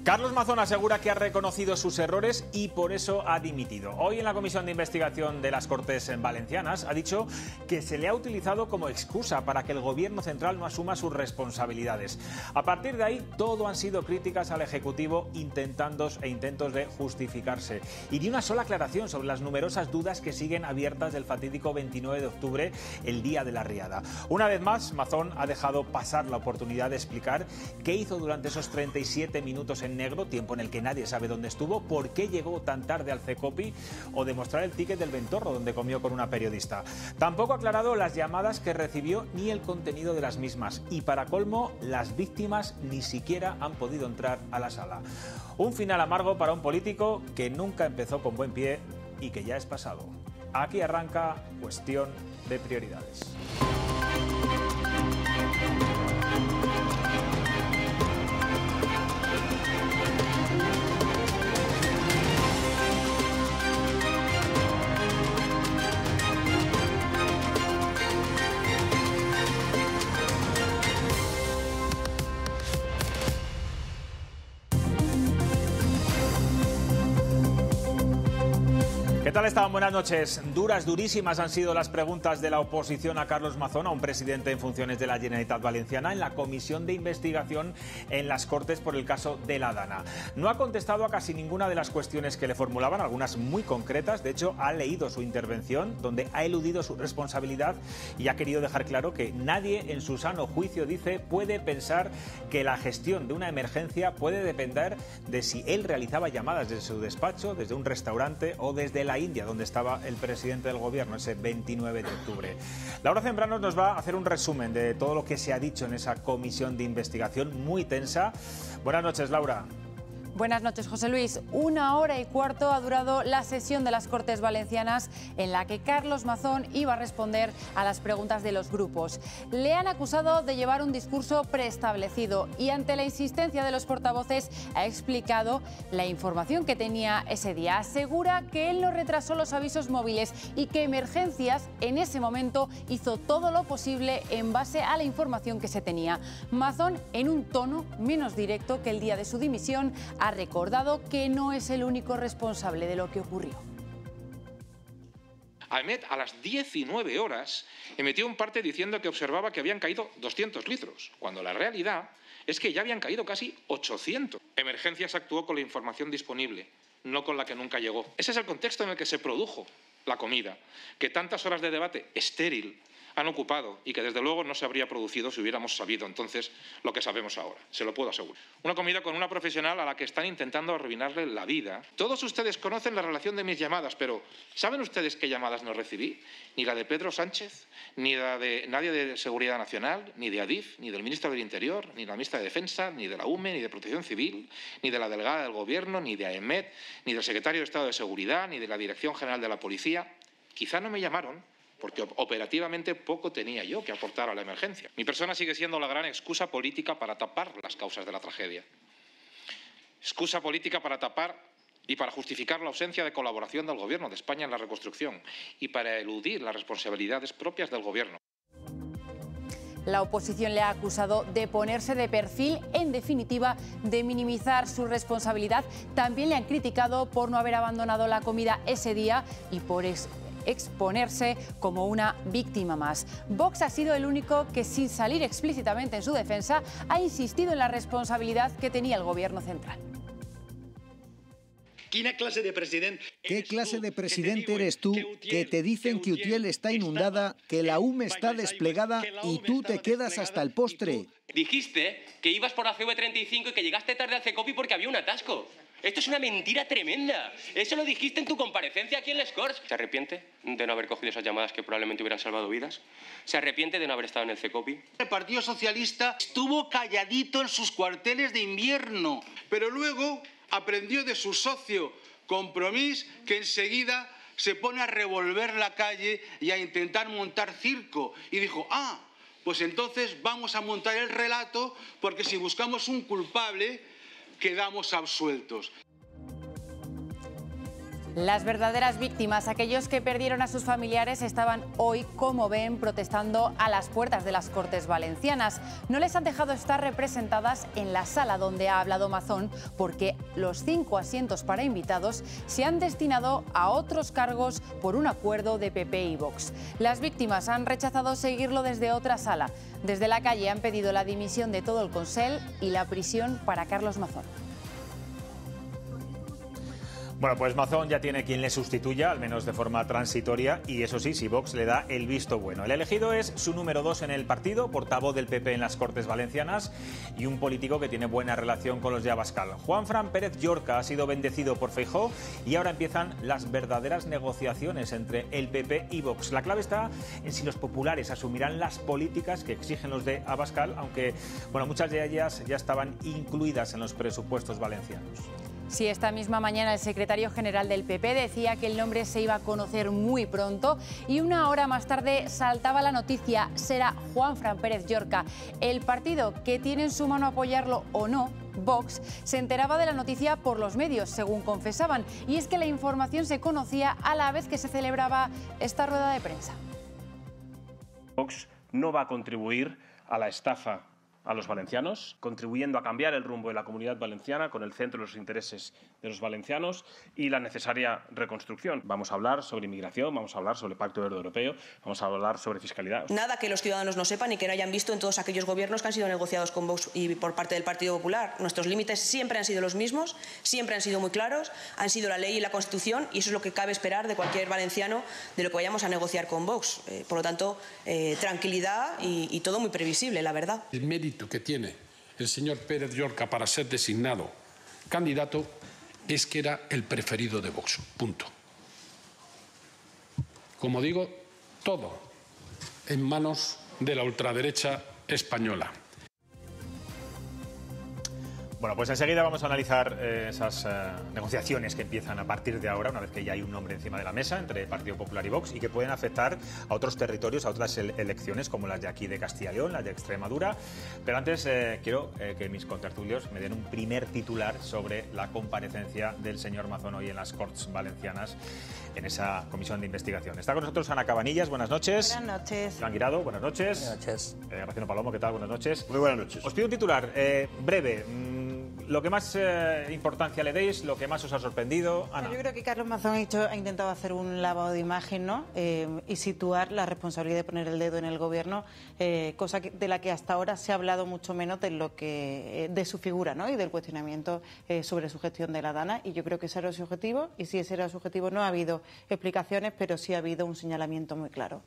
Carlos Mazón asegura que ha reconocido sus errores y por eso ha dimitido. Hoy en la Comisión de Investigación de las Cortes Valencianas ha dicho que se le ha utilizado como excusa para que el Gobierno central no asuma sus responsabilidades. A partir de ahí, todo han sido críticas al Ejecutivo intentos de justificarse. Y ni una sola aclaración sobre las numerosas dudas que siguen abiertas del fatídico 29 de octubre, el día de la riada. Una vez más, Mazón ha dejado pasar la oportunidad de explicar qué hizo durante esos 37 minutos en negro, tiempo en el que nadie sabe dónde estuvo, por qué llegó tan tarde al CECOPI o demostrar el ticket del Ventorro donde comió con una periodista. Tampoco ha aclarado las llamadas que recibió ni el contenido de las mismas y para colmo las víctimas ni siquiera han podido entrar a la sala. Un final amargo para un político que nunca empezó con buen pie y que ya es pasado. Aquí arranca Cuestión de Prioridades. ¿Qué tal estaban? Buenas noches. Durísimas han sido las preguntas de la oposición a Carlos Mazón, a un presidente en funciones de la Generalitat Valenciana, en la comisión de investigación en las Cortes por el caso de la Dana. No ha contestado a casi ninguna de las cuestiones que le formulaban, algunas muy concretas. De hecho, ha leído su intervención, donde ha eludido su responsabilidad y ha querido dejar claro que nadie en su sano juicio, dice, puede pensar que la gestión de una emergencia puede depender de si él realizaba llamadas desde su despacho, desde un restaurante o desde la India, donde estaba el presidente del gobierno ese 29 de octubre. Laura Zembrano nos va a hacer un resumen de todo lo que se ha dicho en esa comisión de investigación muy tensa. Buenas noches, Laura. Buenas noches, José Luis. 1 hora y cuarto ha durado la sesión de las Cortes Valencianas en la que Carlos Mazón iba a responder a las preguntas de los grupos. Le han acusado de llevar un discurso preestablecido y ante la insistencia de los portavoces ha explicado la información que tenía ese día. Asegura que él no retrasó los avisos móviles y que Emergencias en ese momento hizo todo lo posible en base a la información que se tenía. Mazón, en un tono menos directo que el día de su dimisión, ha recordado que no es el único responsable de lo que ocurrió. AEMET a las 19 horas emitió un parte diciendo que observaba que habían caído 200 litros, cuando la realidad es que ya habían caído casi 800. Emergencias actuó con la información disponible, no con la que nunca llegó. Ese es el contexto en el que se produjo la comida, que tantas horas de debate estéril han ocupado y que desde luego no se habría producido si hubiéramos sabido entonces lo que sabemos ahora, se lo puedo asegurar. Una comida con una profesional a la que están intentando arruinarle la vida. Todos ustedes conocen la relación de mis llamadas, pero ¿saben ustedes qué llamadas no recibí? Ni la de Pedro Sánchez, ni la de nadie de Seguridad Nacional, ni de Adif, ni del ministro del Interior, ni de la ministra de Defensa, ni de la UME, ni de Protección Civil, ni de la delegada del Gobierno, ni de AEMET, ni del secretario de Estado de Seguridad, ni de la Dirección General de la Policía. Quizá no me llamaron porque operativamente poco tenía yo que aportar a la emergencia. Mi persona sigue siendo la gran excusa política para tapar las causas de la tragedia. Excusa política para tapar y para justificar la ausencia de colaboración del Gobierno de España en la reconstrucción y para eludir las responsabilidades propias del Gobierno. La oposición le ha acusado de ponerse de perfil, en definitiva, de minimizar su responsabilidad. También le han criticado por no haber abandonado la comida ese día y por exponerse como una víctima más. Vox ha sido el único que, sin salir explícitamente en su defensa, ha insistido en la responsabilidad que tenía el Gobierno central. ¿Qué clase de presidente eres tú que te dicen que Utiel está inundada, que la UME está desplegada y tú te quedas hasta el postre? Dijiste que ibas por la CV35 y que llegaste tarde al CECOPI porque había un atasco. Esto es una mentira tremenda. Eso lo dijiste en tu comparecencia aquí en Les Corts. ¿Se arrepiente de no haber cogido esas llamadas que probablemente hubieran salvado vidas? ¿Se arrepiente de no haber estado en el CECOPI? El Partido Socialista estuvo calladito en sus cuarteles de invierno, pero luego aprendió de su socio Compromís, que enseguida se pone a revolver la calle y a intentar montar circo. Y dijo, pues entonces vamos a montar el relato, porque si buscamos un culpable, quedamos absueltos. Las verdaderas víctimas, aquellos que perdieron a sus familiares, estaban hoy, como ven, protestando a las puertas de las Cortes Valencianas. No les han dejado estar representadas en la sala donde ha hablado Mazón, porque los 5 asientos para invitados se han destinado a otros cargos por un acuerdo de PP y Vox. Las víctimas han rechazado seguirlo desde otra sala. Desde la calle han pedido la dimisión de todo el Consell y la prisión para Carlos Mazón. Bueno, pues Mazón ya tiene quien le sustituya, al menos de forma transitoria, y eso sí, si Vox le da el visto bueno. El elegido es su número 2 en el partido, portavoz del PP en las Cortes Valencianas y un político que tiene buena relación con los de Abascal. Juanfran Pérez Llorca ha sido bendecido por Feijóo y ahora empiezan las verdaderas negociaciones entre el PP y Vox. La clave está en si los populares asumirán las políticas que exigen los de Abascal, aunque bueno, muchas de ellas ya estaban incluidas en los presupuestos valencianos. Sí, esta misma mañana el secretario general del PP decía que el nombre se iba a conocer muy pronto y una hora más tarde saltaba la noticia, será Juanfran Pérez Llorca. El partido que tiene en su mano apoyarlo o no, Vox, se enteraba de la noticia por los medios, según confesaban, y es que la información se conocía a la vez que se celebraba esta rueda de prensa. Vox no va a contribuir a la estafa a los valencianos, contribuyendo a cambiar el rumbo de la comunidad valenciana con el centro de los intereses de los valencianos y la necesaria reconstrucción. Vamos a hablar sobre inmigración, vamos a hablar sobre el Pacto Verde Europeo, vamos a hablar sobre fiscalidad. Nada que los ciudadanos no sepan y que no hayan visto en todos aquellos gobiernos que han sido negociados con Vox y por parte del Partido Popular. Nuestros límites siempre han sido los mismos, siempre han sido muy claros, han sido la ley y la Constitución, y eso es lo que cabe esperar de cualquier valenciano de lo que vayamos a negociar con Vox. Por lo tanto, tranquilidad y todo muy previsible, la verdad. El mérito que tiene el señor Pérez Llorca para ser designado candidato es que era el preferido de Vox. Punto. Como digo, todo en manos de la ultraderecha española. Bueno, pues enseguida vamos a analizar esas negociaciones que empiezan a partir de ahora, una vez que ya hay un nombre encima de la mesa entre el Partido Popular y Vox, y que pueden afectar a otros territorios, a otras elecciones, como las de aquí de Castilla y León, las de Extremadura. Pero antes quiero que mis contertulios me den un primer titular sobre la comparecencia del señor Mazón hoy en las Corts Valencianas, en esa comisión de investigación. Está con nosotros Ana Cabanillas, buenas noches. Buenas noches. Joan Guirado, buenas noches. Buenas noches. Rocío Palomo, ¿qué tal? Buenas noches. Muy buenas noches. Os pido un titular breve. Lo que más importancia le deis, lo que más os ha sorprendido. Ana. Yo creo que Carlos Mazón ha intentado hacer un lavado de imagen, ¿no? Y situar la responsabilidad de poner el dedo en el gobierno, cosa de la que hasta ahora se ha hablado mucho menos de su figura, ¿no? Y del cuestionamiento sobre su gestión de la Dana. Y yo creo que ese era su objetivo, y si ese era su objetivo no ha habido explicaciones, pero sí ha habido un señalamiento muy claro.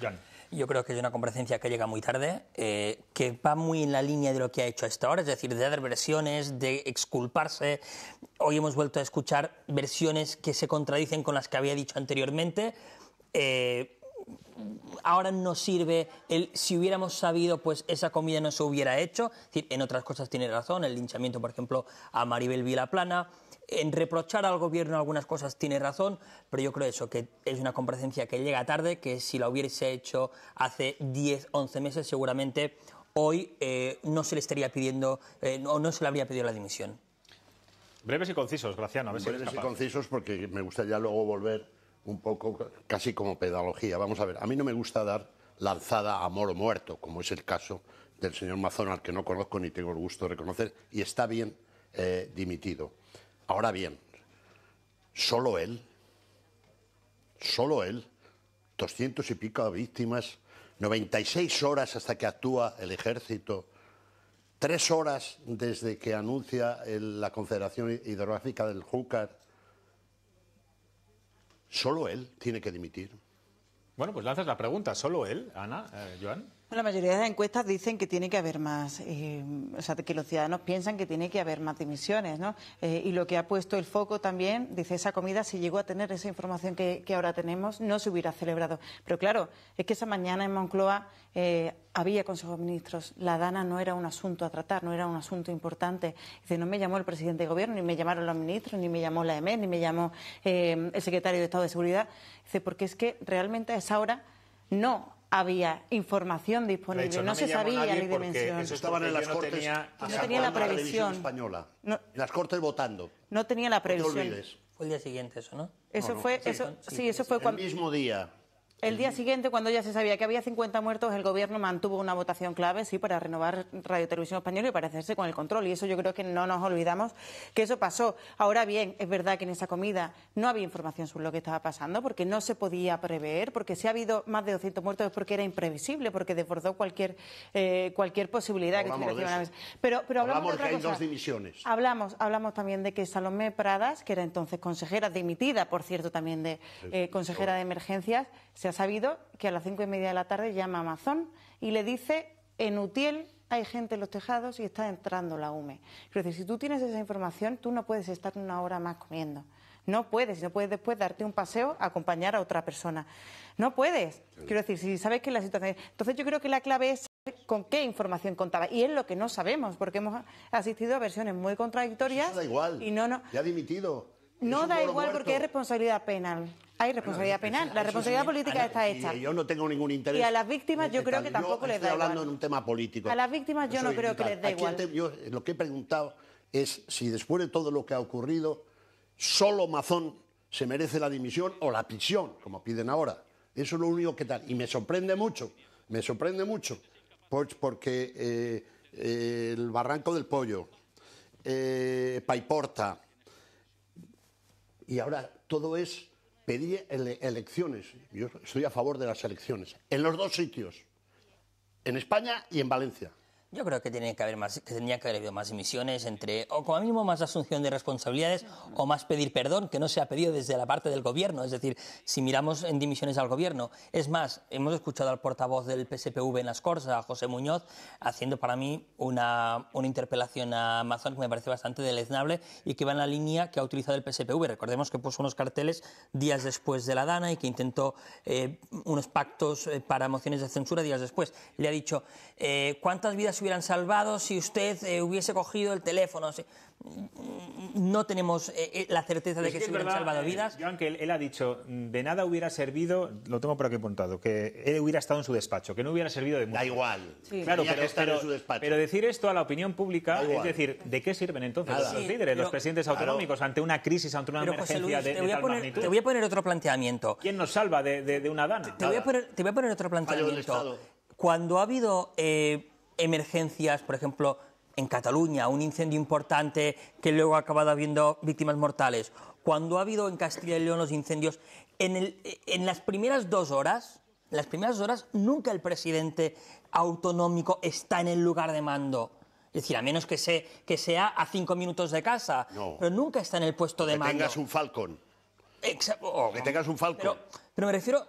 Jan. Yo creo que es una comparecencia que llega muy tarde, que va muy en la línea de lo que ha hecho hasta ahora, es decir, de dar versiones, de exculparse. Hoy hemos vuelto a escuchar versiones que se contradicen con las que había dicho anteriormente. Ahora no sirve si hubiéramos sabido, pues esa comida no se hubiera hecho. Es decir, en otras cosas tiene razón, el linchamiento, por ejemplo, a Maribel Vilaplana. En reprochar al gobierno algunas cosas tiene razón, pero yo creo eso, que es una comparecencia que llega tarde, que si la hubiese hecho hace 10, 11 meses, seguramente hoy no se le estaría pidiendo, o no se le habría pedido la dimisión. Breves y concisos, Graciano, a ver si eres capaz. Breves y concisos, porque me gustaría luego volver un poco, casi como pedagogía. Vamos a ver, a mí no me gusta dar lanzada a moro muerto, como es el caso del señor Mazón, al que no conozco ni tengo el gusto de reconocer, y está bien dimitido. Ahora bien, solo él, 200 y pico víctimas, 96 horas hasta que actúa el ejército, 3 horas desde que anuncia la Confederación Hidrográfica del Júcar. Solo él tiene que dimitir. Bueno, pues lanzas la pregunta. ¿Solo él, Ana, Joan? La mayoría de las encuestas dicen que tiene que haber más, o sea, que los ciudadanos piensan que tiene que haber más dimisiones, ¿no? Y lo que ha puesto el foco también, dice, esa comida, si llegó a tener esa información que ahora tenemos, no se hubiera celebrado. Pero claro, es que esa mañana en Moncloa había Consejo de Ministros. La Dana no era un asunto a tratar, no era un asunto importante. Dice, no me llamó el presidente de gobierno, ni me llamaron los ministros, ni me llamó la EMED, ni me llamó el secretario de Estado de Seguridad. Dice, porque es que realmente a esa hora no había información disponible, hecho, no se sabía la dimensión. Eso estaban en las Cortes, no tenía la previsión española, no, en las Cortes votando. No tenía la previsión. No te olvides. Fue el día siguiente eso, ¿no? Eso fue cuando... El mismo día. El día siguiente, cuando ya se sabía que había 50 muertos, el Gobierno mantuvo una votación clave, sí, para renovar Radio Televisión Española y para hacerse con el control. Y eso yo creo que no nos olvidamos que eso pasó. Ahora bien, es verdad que en esa comida no había información sobre lo que estaba pasando, porque no se podía prever, porque si ha habido más de 200 muertos es porque era imprevisible, porque desbordó cualquier posibilidad. Hablamos de eso. Pero hablamos de que otra hay cosa. dos dimisiones. Hablamos también de que Salomé Pradas, que era entonces consejera, dimitida, por cierto, también de consejera de emergencias, se ha sabido que a las 5:30 de la tarde llama a Mazón y le dice: en Utiel hay gente en los tejados y está entrando la UME. Quiero decir, si tú tienes esa información, tú no puedes estar una hora más comiendo. No puedes después darte un paseo, acompañar a otra persona. No puedes. Quiero decir, si sabes que la situación... Entonces yo creo que la clave es saber con qué información contaba. Y es lo que no sabemos, porque hemos asistido a versiones muy contradictorias. Eso da igual. Y no. Ya ha dimitido. No da igual porque hay responsabilidad penal. Hay responsabilidad penal. La responsabilidad política está hecha. Y yo no tengo ningún interés. Y a las víctimas yo creo que tampoco les da igual. Estoy hablando en un tema político. A las víctimas yo no creo que les dé igual. Yo lo que he preguntado es si después de todo lo que ha ocurrido, solo Mazón se merece la dimisión o la prisión, como piden ahora. Eso es lo único que tal. Y me sorprende mucho, porque el Barranco del Pollo, Paiporta, y ahora todo es pedir elecciones. Yo estoy a favor de las elecciones, en los dos sitios, en España y en Valencia. Yo creo que tendría que haber habido más dimisiones, o como mínimo más asunción de responsabilidades o más pedir perdón, que no se ha pedido desde la parte del gobierno. Es decir, si miramos en dimisiones al gobierno. Es más, hemos escuchado al portavoz del PSPV en las Corts, a José Muñoz, haciendo para mí una interpelación a Mazón que me parece bastante deleznable y que va en la línea que ha utilizado el PSPV. Recordemos que puso unos carteles días después de la Dana y que intentó unos pactos para mociones de censura días después. Le ha dicho, ¿cuántas vidas hubieran salvado si usted hubiese cogido el teléfono? No tenemos la certeza de que se hubieran salvado vidas. Joan, que él ha dicho, de nada hubiera servido, lo tengo por aquí apuntado, que él hubiera estado en su despacho, que no hubiera servido de mucho. Da igual. Sí. Claro, pero decir esto a la opinión pública, es decir, ¿de qué sirven entonces los líderes, los presidentes autonómicos, ante una crisis, ante una emergencia de tal magnitud? Te voy a poner otro planteamiento. ¿Quién nos salva de una Dana? Te voy a poner otro planteamiento. Cuando ha habido emergencias, por ejemplo, en Cataluña, un incendio importante que luego ha acabado habiendo víctimas mortales, cuando ha habido en Castilla y León los incendios, en las primeras 2 horas, nunca el presidente autonómico está en el lugar de mando. Es decir, a menos que sea a 5 minutos de casa, pero nunca está en el puesto de mando. Que tengas un Falcon. Que tengas un Falcon. Pero me refiero,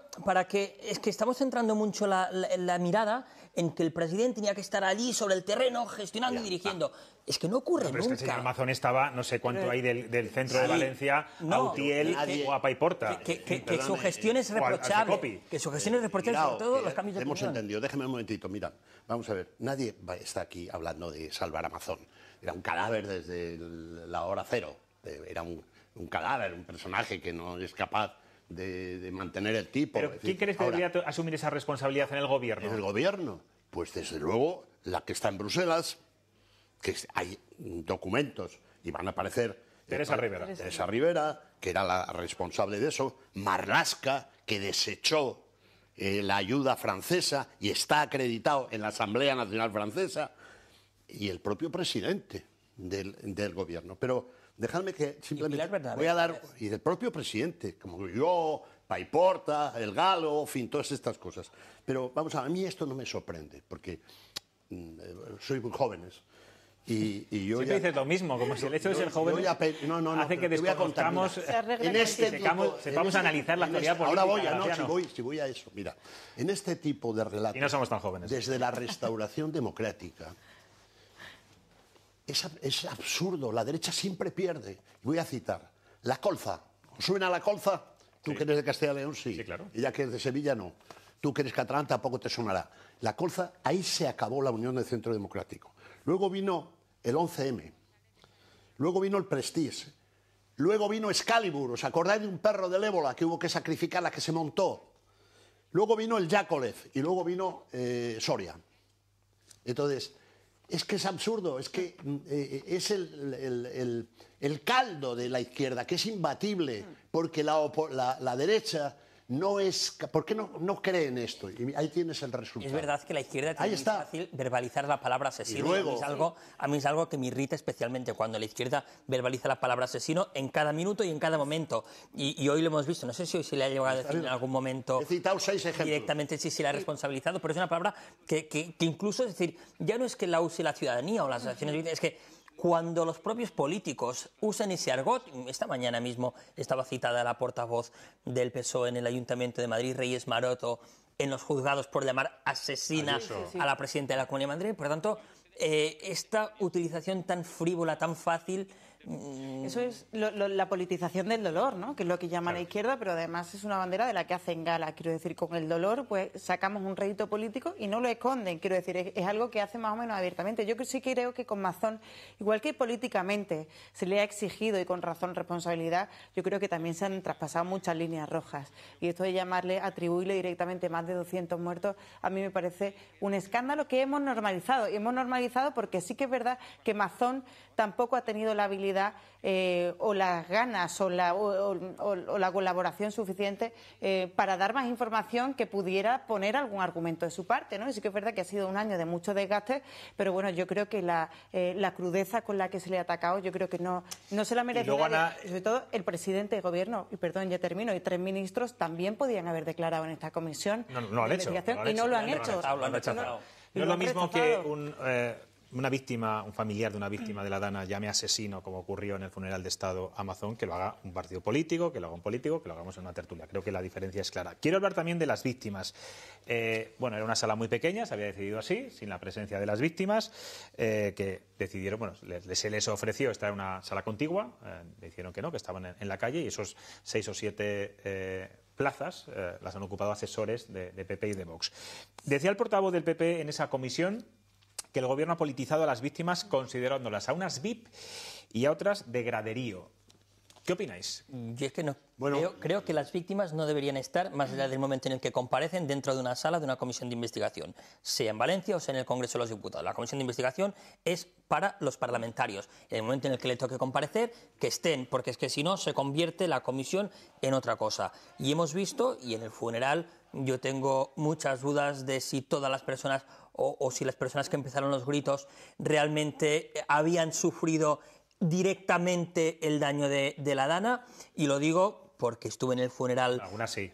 es que estamos centrando mucho la mirada en que el presidente tenía que estar allí sobre el terreno, gestionando y dirigiendo. Es que no ocurre nunca. Es que el señor Mazón estaba, no sé cuánto hay del centro de Valencia, a Utiel o a Paiporta. Que su gestión es reprochable. Que su gestión es reprochable, sobre todo los cambios de opinión. Hemos entendido. Déjeme un momentito. Mira, vamos a ver. Nadie está aquí hablando de salvar a Mazón. Era un cadáver desde la hora cero. Era un cadáver, un personaje que no es capaz de mantener el tipo. ¿Pero quién crees que debería asumir esa responsabilidad en el gobierno? En el gobierno, pues desde luego la que está en Bruselas, que hay documentos y van a aparecer... Teresa Rivera. Teresa Rivera, que era la responsable de eso. Marlaska, que desechó la ayuda francesa y está acreditado en la Asamblea Nacional Francesa. Y el propio presidente del gobierno. Pero... dejadme que simplemente voy a dar... Y del propio presidente, como yo, Paiporta, el Galo, en fin, todas estas cosas. Pero vamos a mí esto no me sorprende, porque soy muy jóvenes. Y yo siempre dices lo mismo, como si el hecho de ser joven hace que desconozcamos, sepamos analizar la actualidad política. Ahora si voy a eso. Mira, en este tipo de relatos... Y no somos tan jóvenes. Desde la restauración democrática... Es absurdo, la derecha siempre pierde. Voy a citar, la colza. ¿Os suena la colza? Tú que eres de Castilla y León, sí. Claro. Y ya que eres de Sevilla, no. Tú que eres catalán, tampoco te sonará. La colza, ahí se acabó la Unión del Centro Democrático. Luego vino el 11M. Luego vino el Prestige. Luego vino Excalibur. ¿Os acordáis de un perro del ébola que hubo que sacrificar, la que se montó? Luego vino el Yakolev y luego vino Soria. Entonces... Es que es absurdo, es que es el caldo de la izquierda, que es imbatible, porque la derecha no es... ¿Por qué no cree en esto? Y ahí tienes el resultado. Es verdad que la izquierda tiene muy fácil verbalizar la palabra asesino. Y luego, a mí es algo que me irrita especialmente cuando la izquierda verbaliza la palabra asesino en cada minuto y en cada momento. Y hoy lo hemos visto, no sé si hoy se le ha llegado a decir en algún momento... He citado 6 ejemplos. Directamente sí se le ha responsabilizado, pero es una palabra que incluso, es decir, ya no es que la use la ciudadanía o las asociaciones, es que cuando los propios políticos usan ese argot, esta mañana mismo estaba citada la portavoz del PSOE en el Ayuntamiento de Madrid, Reyes Maroto, en los juzgados por llamar asesina a la presidenta de la Comunidad de Madrid. Por lo tanto, esta utilización tan frívola, tan fácil... Eso es la politización del dolor, ¿no? Que es lo que llama la izquierda, pero además es una bandera de la que hacen gala. Quiero decir, con el dolor pues sacamos un rédito político y no lo esconden. Quiero decir, es algo que hacen más o menos abiertamente. Yo sí creo que con Mazón, igual que políticamente se le ha exigido y con razón responsabilidad, yo creo que también se han traspasado muchas líneas rojas. Y esto de atribuirle directamente más de 200 muertos, a mí me parece un escándalo que hemos normalizado. Y hemos normalizado porque sí que es verdad que Mazón tampoco ha tenido la habilidad o las ganas o la colaboración suficiente para dar más información que pudiera poner algún argumento de su parte, ¿no? Y sí que es verdad que ha sido un año de mucho desgaste, pero bueno, yo creo que la crudeza con la que se le ha atacado, yo creo que no se la merece nadie. Sobre todo el presidente de gobierno, y perdón, ya termino, y 3 ministros también podían haber declarado en esta comisión no de investigación y no lo han hecho. No es lo mismo que una víctima, un familiar de una víctima de la Dana llame asesino, como ocurrió en el funeral de Estado a Mazón, que lo haga un partido político, que lo haga un político, que lo hagamos en una tertulia. Creo que la diferencia es clara. Quiero hablar también de las víctimas. Era una sala muy pequeña, se había decidido así, sin la presencia de las víctimas, que decidieron, se les ofreció estar en una sala contigua, le dijeron que no, que estaban en la calle, y esos 6 o 7 plazas las han ocupado asesores de PP y de Vox. Decía el portavoz del PP en esa comisión que el gobierno ha politizado a las víctimas considerándolas a unas VIP y a otras de graderío. ¿Qué opináis? Yo es que no. Creo que las víctimas no deberían estar, más allá del momento en el que comparecen, dentro de una sala de una comisión de investigación, sea en Valencia o sea en el Congreso de los Diputados. La comisión de investigación es para los parlamentarios. En el momento en el que le toque comparecer, que estén, porque es que si no se convierte la comisión en otra cosa. Y hemos visto, y en el funeral yo tengo muchas dudas de si todas las personas o si las personas que empezaron los gritos realmente habían sufrido directamente el daño de la Dana, y lo digo porque estuve en el funeral. Algunas sí.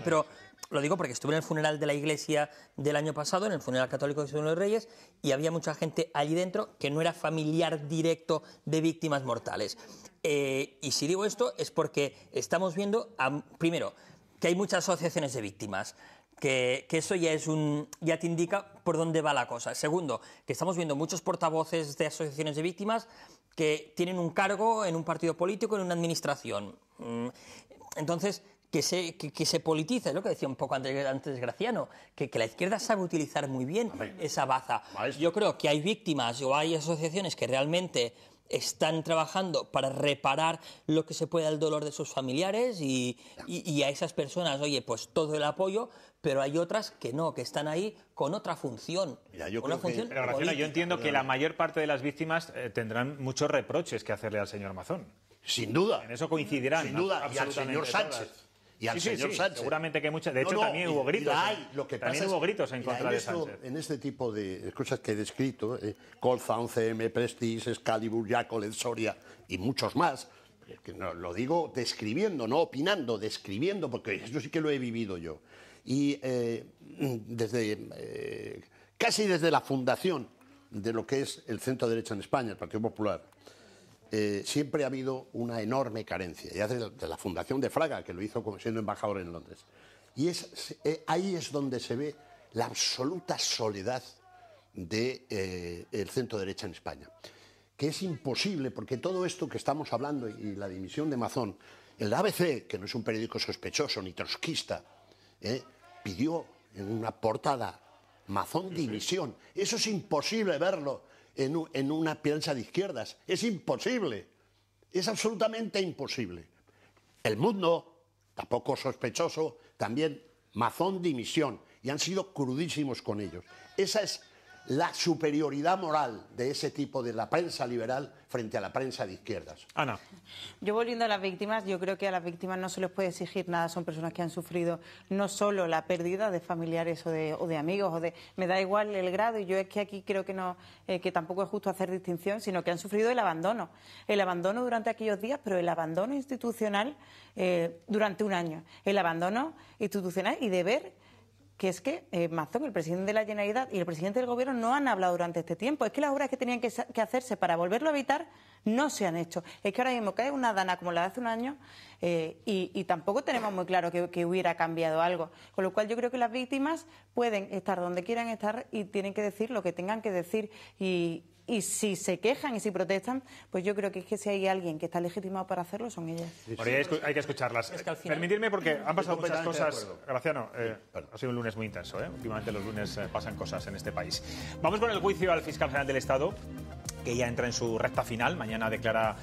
Pero lo digo porque estuve en el funeral de la Iglesia del año pasado, en el funeral católico de Jesús de los Reyes, y había mucha gente allí dentro que no era familiar directo de víctimas mortales. Y si digo esto es porque estamos viendo, primero, que hay muchas asociaciones de víctimas. Que eso ya te indica por dónde va la cosa. Segundo, que estamos viendo muchos portavoces de asociaciones de víctimas que tienen un cargo en un partido político, en una administración. Entonces, que se politice, es lo que decía un poco antes Graciano, que la izquierda sabe utilizar muy bien esa baza. Yo creo que hay víctimas o hay asociaciones que realmente están trabajando para reparar lo que se pueda el dolor de sus familiares y a esas personas, oye, pues todo el apoyo, pero hay otras que no, que están ahí con otra función. Pero Graciano, yo entiendo que la mayor parte de las víctimas tendrán muchos reproches que hacerle al señor Mazón. Sin duda. En eso coincidirán. Sin duda. Y al señor Sánchez. Y al señor Sánchez. Seguramente que muchas. De hecho, también hubo gritos. También hubo gritos en contra de Sánchez. En este tipo de cosas que he descrito, Colza, 11M, Prestige, Excalibur, Yacolet, Soria y muchos más, que no, lo digo describiendo, no opinando, describiendo, porque eso sí que lo he vivido yo. Y casi desde la fundación de lo que es el centro derecha en España, el Partido Popular, siempre ha habido una enorme carencia, ya desde la fundación de Fraga, que lo hizo siendo embajador en Londres. Y ahí es donde se ve la absoluta soledad del centro derecha en España, que es imposible, porque todo esto que estamos hablando y la dimisión de Mazón, el ABC, que no es un periódico sospechoso ni trotskista, pidió en una portada Mazón dimisión. Eso es imposible verlo en una prensa de izquierdas. Es imposible. Es absolutamente imposible. El Mundo, tampoco sospechoso, también Mazón dimisión. Y han sido crudísimos con ellos. Esa es la superioridad moral de ese tipo de la prensa liberal frente a la prensa de izquierdas. Ana. Yo, volviendo a las víctimas, yo creo que a las víctimas no se les puede exigir nada. Son personas que han sufrido no solo la pérdida de familiares o de amigos, me da igual el grado, y yo es que aquí creo que no, que tampoco es justo hacer distinción, sino que han sufrido el abandono durante aquellos días, pero el abandono institucional durante un año, el abandono institucional y de ver que es que Mazón, el presidente de la Generalitat y el presidente del Gobierno no han hablado durante este tiempo. Es que las obras que tenían que hacerse para volverlo a evitar no se han hecho. Es que ahora mismo cae una dana como la de hace un año y tampoco tenemos muy claro que hubiera cambiado algo. Con lo cual yo creo que las víctimas pueden estar donde quieran estar y tienen que decir lo que tengan que decir. Y si se quejan y si protestan, pues yo creo que es que si hay alguien que está legitimado para hacerlo, son ellas. Hay que escucharlas. Es que permitidme, porque han pasado muchas cosas. Graciano, ha sido un lunes muy intenso. Últimamente los lunes pasan cosas en este país. Vamos con el juicio al fiscal general del Estado, que ya entra en su recta final. Mañana declara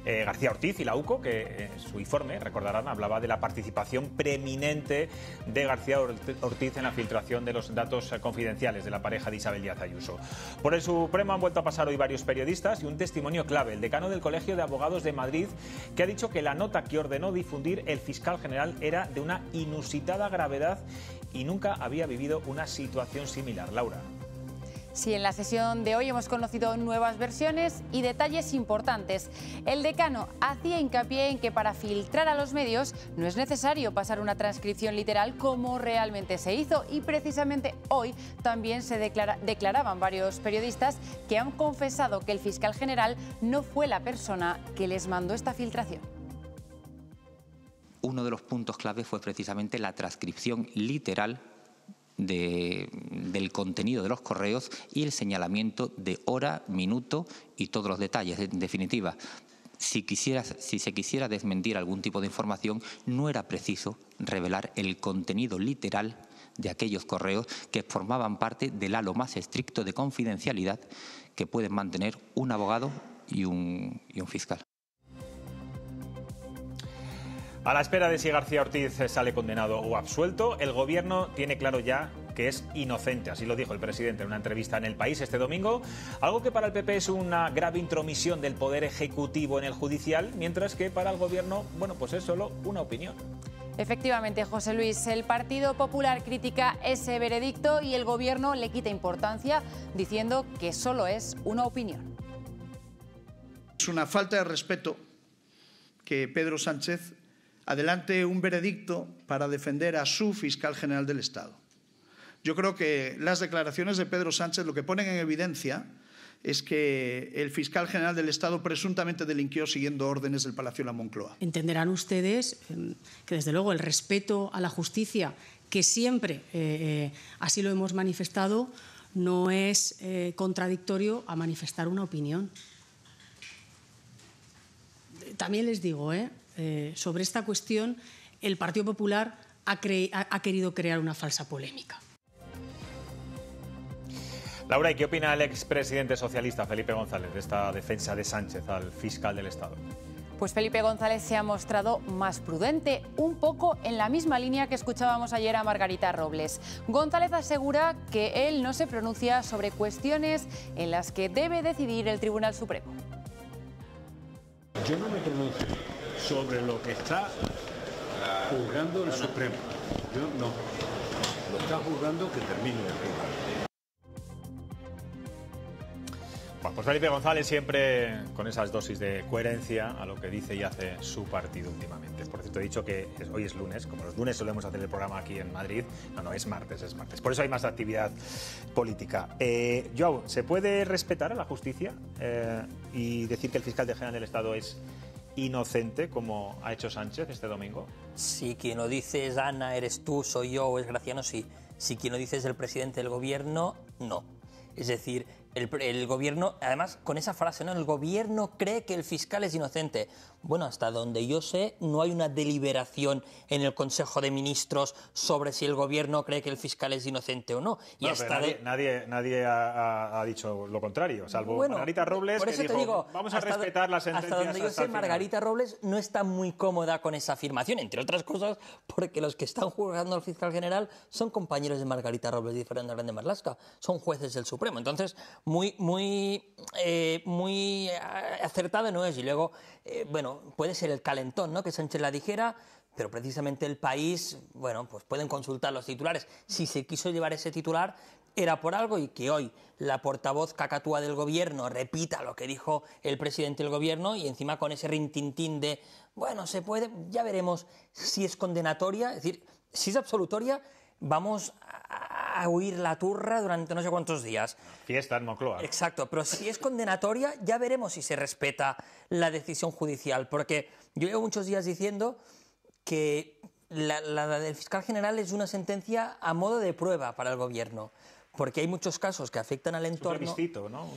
García Ortiz y la UCO, que en su informe, recordarán, hablaba de la participación preeminente de García Ortiz en la filtración de los datos confidenciales de la pareja de Isabel Díaz Ayuso. Por el Supremo han vuelto a pasar hoy varios periodistas y un testimonio clave, el decano del Colegio de Abogados de Madrid, que ha dicho que la nota que ordenó difundir el fiscal general era de una inusitada gravedad y nunca había vivido una situación similar. Laura. Sí, en la sesión de hoy hemos conocido nuevas versiones y detalles importantes. El decano hacía hincapié en que para filtrar a los medios no es necesario pasar una transcripción literal como realmente se hizo, y precisamente hoy también se declaraban varios periodistas que han confesado que el fiscal general no fue la persona que les mandó esta filtración. Uno de los puntos clave fue precisamente la transcripción literal del contenido de los correos y el señalamiento de hora, minuto y todos los detalles. En definitiva, si se quisiera desmentir algún tipo de información, no era preciso revelar el contenido literal de aquellos correos que formaban parte del halo más estricto de confidencialidad que pueden mantener un abogado y un fiscal. A la espera de si García Ortiz sale condenado o absuelto, el Gobierno tiene claro ya que es inocente. Así lo dijo el presidente en una entrevista en El País este domingo, algo que para el PP es una grave intromisión del Poder Ejecutivo en el Judicial, mientras que para el Gobierno, bueno, pues es solo una opinión. Efectivamente, José Luis, el Partido Popular critica ese veredicto y el Gobierno le quita importancia, diciendo que solo es una opinión. Es una falta de respeto que Pedro Sánchez adelante un veredicto para defender a su fiscal general del Estado. Yo creo que las declaraciones de Pedro Sánchez lo que ponen en evidencia es que el fiscal general del Estado presuntamente delinquió siguiendo órdenes del Palacio de la Moncloa. Entenderán ustedes que, desde luego, el respeto a la justicia, que siempre así lo hemos manifestado, no es contradictorio a manifestar una opinión. También les digo, sobre esta cuestión, el Partido Popular ha querido crear una falsa polémica. Laura, ¿y qué opina el expresidente socialista Felipe González de esta defensa de Sánchez al fiscal del Estado? Pues Felipe González se ha mostrado más prudente, un poco en la misma línea que escuchábamos ayer a Margarita Robles. González asegura que él no se pronuncia sobre cuestiones en las que debe decidir el Tribunal Supremo. Yo no me pronuncio sobre lo que está juzgando el Supremo. Yo no. Lo está juzgando que termine el juzgado. Bueno, pues Felipe González siempre con esas dosis de coherencia a lo que dice y hace su partido últimamente. Por cierto, he dicho que hoy es lunes, como los lunes solemos hacer el programa aquí en Madrid. No, es martes, es martes. Por eso hay más actividad política. Joao, ¿se puede respetar a la justicia y decir que el fiscal general del Estado es inocente, como ha hecho Sánchez este domingo? Si quien lo dice es Ana, eres tú, soy yo o es Graciano, sí. Si quien lo dice es el presidente del Gobierno, no. Es decir, El gobierno, además con esa frase, ¿no? El gobierno cree que el fiscal es inocente. Bueno, hasta donde yo sé, no hay una deliberación en el Consejo de Ministros sobre si el gobierno cree que el fiscal es inocente o no. Y Bueno, hasta nadie ha dicho lo contrario, salvo bueno, Margarita Robles, por que eso dijo, te digo, vamos a respetar las sentencias hasta donde yo sé, el final. Margarita Robles no está muy cómoda con esa afirmación, entre otras cosas porque los que están juzgando al fiscal general son compañeros de Margarita Robles y Fernando Grande Marlaska, son jueces del Supremo. Entonces, muy acertada no es. Y luego, bueno, puede ser el calentón, ¿no?, que Sánchez la dijera, pero precisamente El País, bueno, pues pueden consultar los titulares. Si se quiso llevar ese titular era por algo, y que hoy la portavoz cacatúa del gobierno repita lo que dijo el presidente del gobierno y encima con ese rintintín de, bueno, se puede, ya veremos si es condenatoria, es decir, si es absolutoria, vamos a huir la turra durante no sé cuántos días. Fiesta en Moncloa. Exacto, pero si es condenatoria ya veremos si se respeta la decisión judicial, porque yo llevo muchos días diciendo que la del fiscal general es una sentencia a modo de prueba para el gobierno, porque hay muchos casos que afectan al entorno. Un plebiscito, ¿no?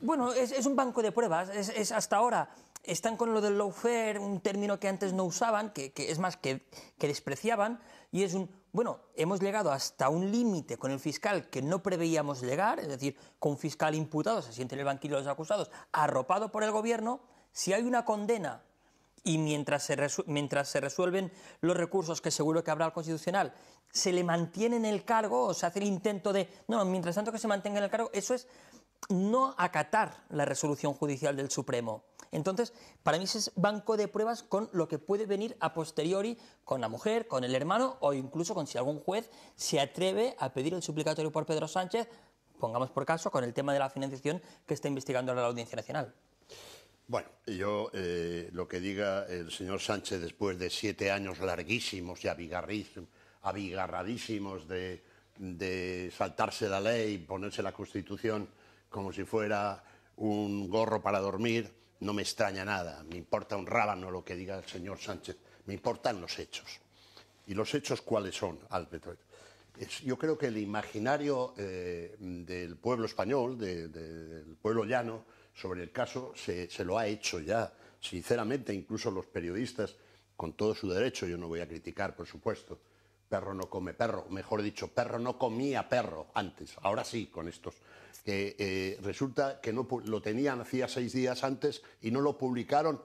Bueno, es un banco de pruebas, es hasta ahora. Están con lo del lawfare, un término que antes no usaban, que es más que despreciaban, y es bueno, hemos llegado hasta un límite con el fiscal que no preveíamos llegar, es decir, con un fiscal imputado, se siente en el banquillo de los acusados, arropado por el gobierno. Si hay una condena y mientras se resuelven los recursos, que seguro que habrá al Constitucional, se le mantiene en el cargo, o se hace el intento de, no, mientras tanto que se mantenga en el cargo, eso es no acatar la resolución judicial del Supremo. Entonces, para mí ese es banco de pruebas con lo que puede venir a posteriori con la mujer, con el hermano, o incluso con si algún juez se atreve a pedir el suplicatorio por Pedro Sánchez, pongamos por caso, con el tema de la financiación que está investigando ahora la Audiencia Nacional. Bueno, yo lo que diga el señor Sánchez después de 7 años larguísimos y abigarradísimos de saltarse la ley y ponerse la Constitución como si fuera un gorro para dormir, no me extraña nada. Me importa un rábano lo que diga el señor Sánchez, me importan los hechos. ¿Y los hechos cuáles son, Albert? Yo creo que el imaginario del pueblo español, del pueblo llano, sobre el caso se lo ha hecho ya, sinceramente, incluso los periodistas, con todo su derecho. Yo no voy a criticar, por supuesto. Perro no come perro, mejor dicho, perro no comía perro antes, ahora sí, con estos. Que resulta que no, lo tenían hacía 6 días antes y no lo publicaron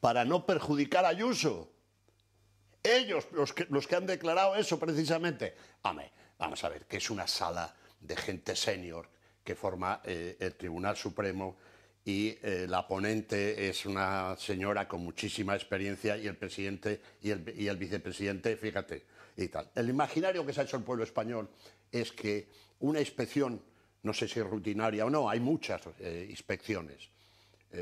para no perjudicar a Ayuso. Ellos, los que han declarado eso precisamente. Vamos a ver, que es una sala de gente senior que forma el Tribunal Supremo, y la ponente es una señora con muchísima experiencia, y el presidente y el vicepresidente, fíjate, y tal. El imaginario que se ha hecho el pueblo español es que una inspección, no sé si es rutinaria o no, hay muchas inspecciones,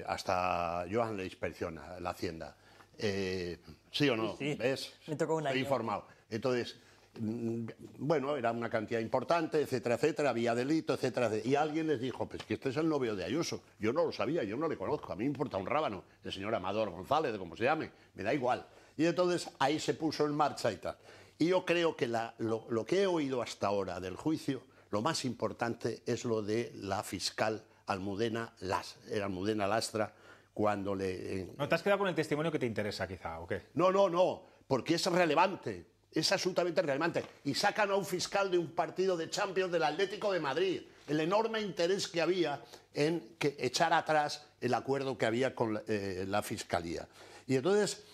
hasta Joan le inspecciona la Hacienda, ¿sí o no? Sí, ¿Ves? me tocó un año. Estoy informado. Entonces, bueno, era una cantidad importante, etcétera, etcétera, había delito, etcétera, y alguien les dijo, pues que este es el novio de Ayuso. Yo no lo sabía, yo no le conozco, a mí me importa un rábano, el señor Amador González, de como se llame, me da igual. Y entonces ahí se puso en marcha y tal. Y yo creo que lo que he oído hasta ahora del juicio, lo más importante es lo de la fiscal Almudena Lastra, cuando le... ¿No te has quedado con el testimonio que te interesa, quizá, o qué? No, porque es relevante. Es absolutamente relevante. Y sacan a un fiscal de un partido de Champions del Atlético de Madrid. El enorme interés que había en echar atrás el acuerdo que había con la Fiscalía. Y entonces,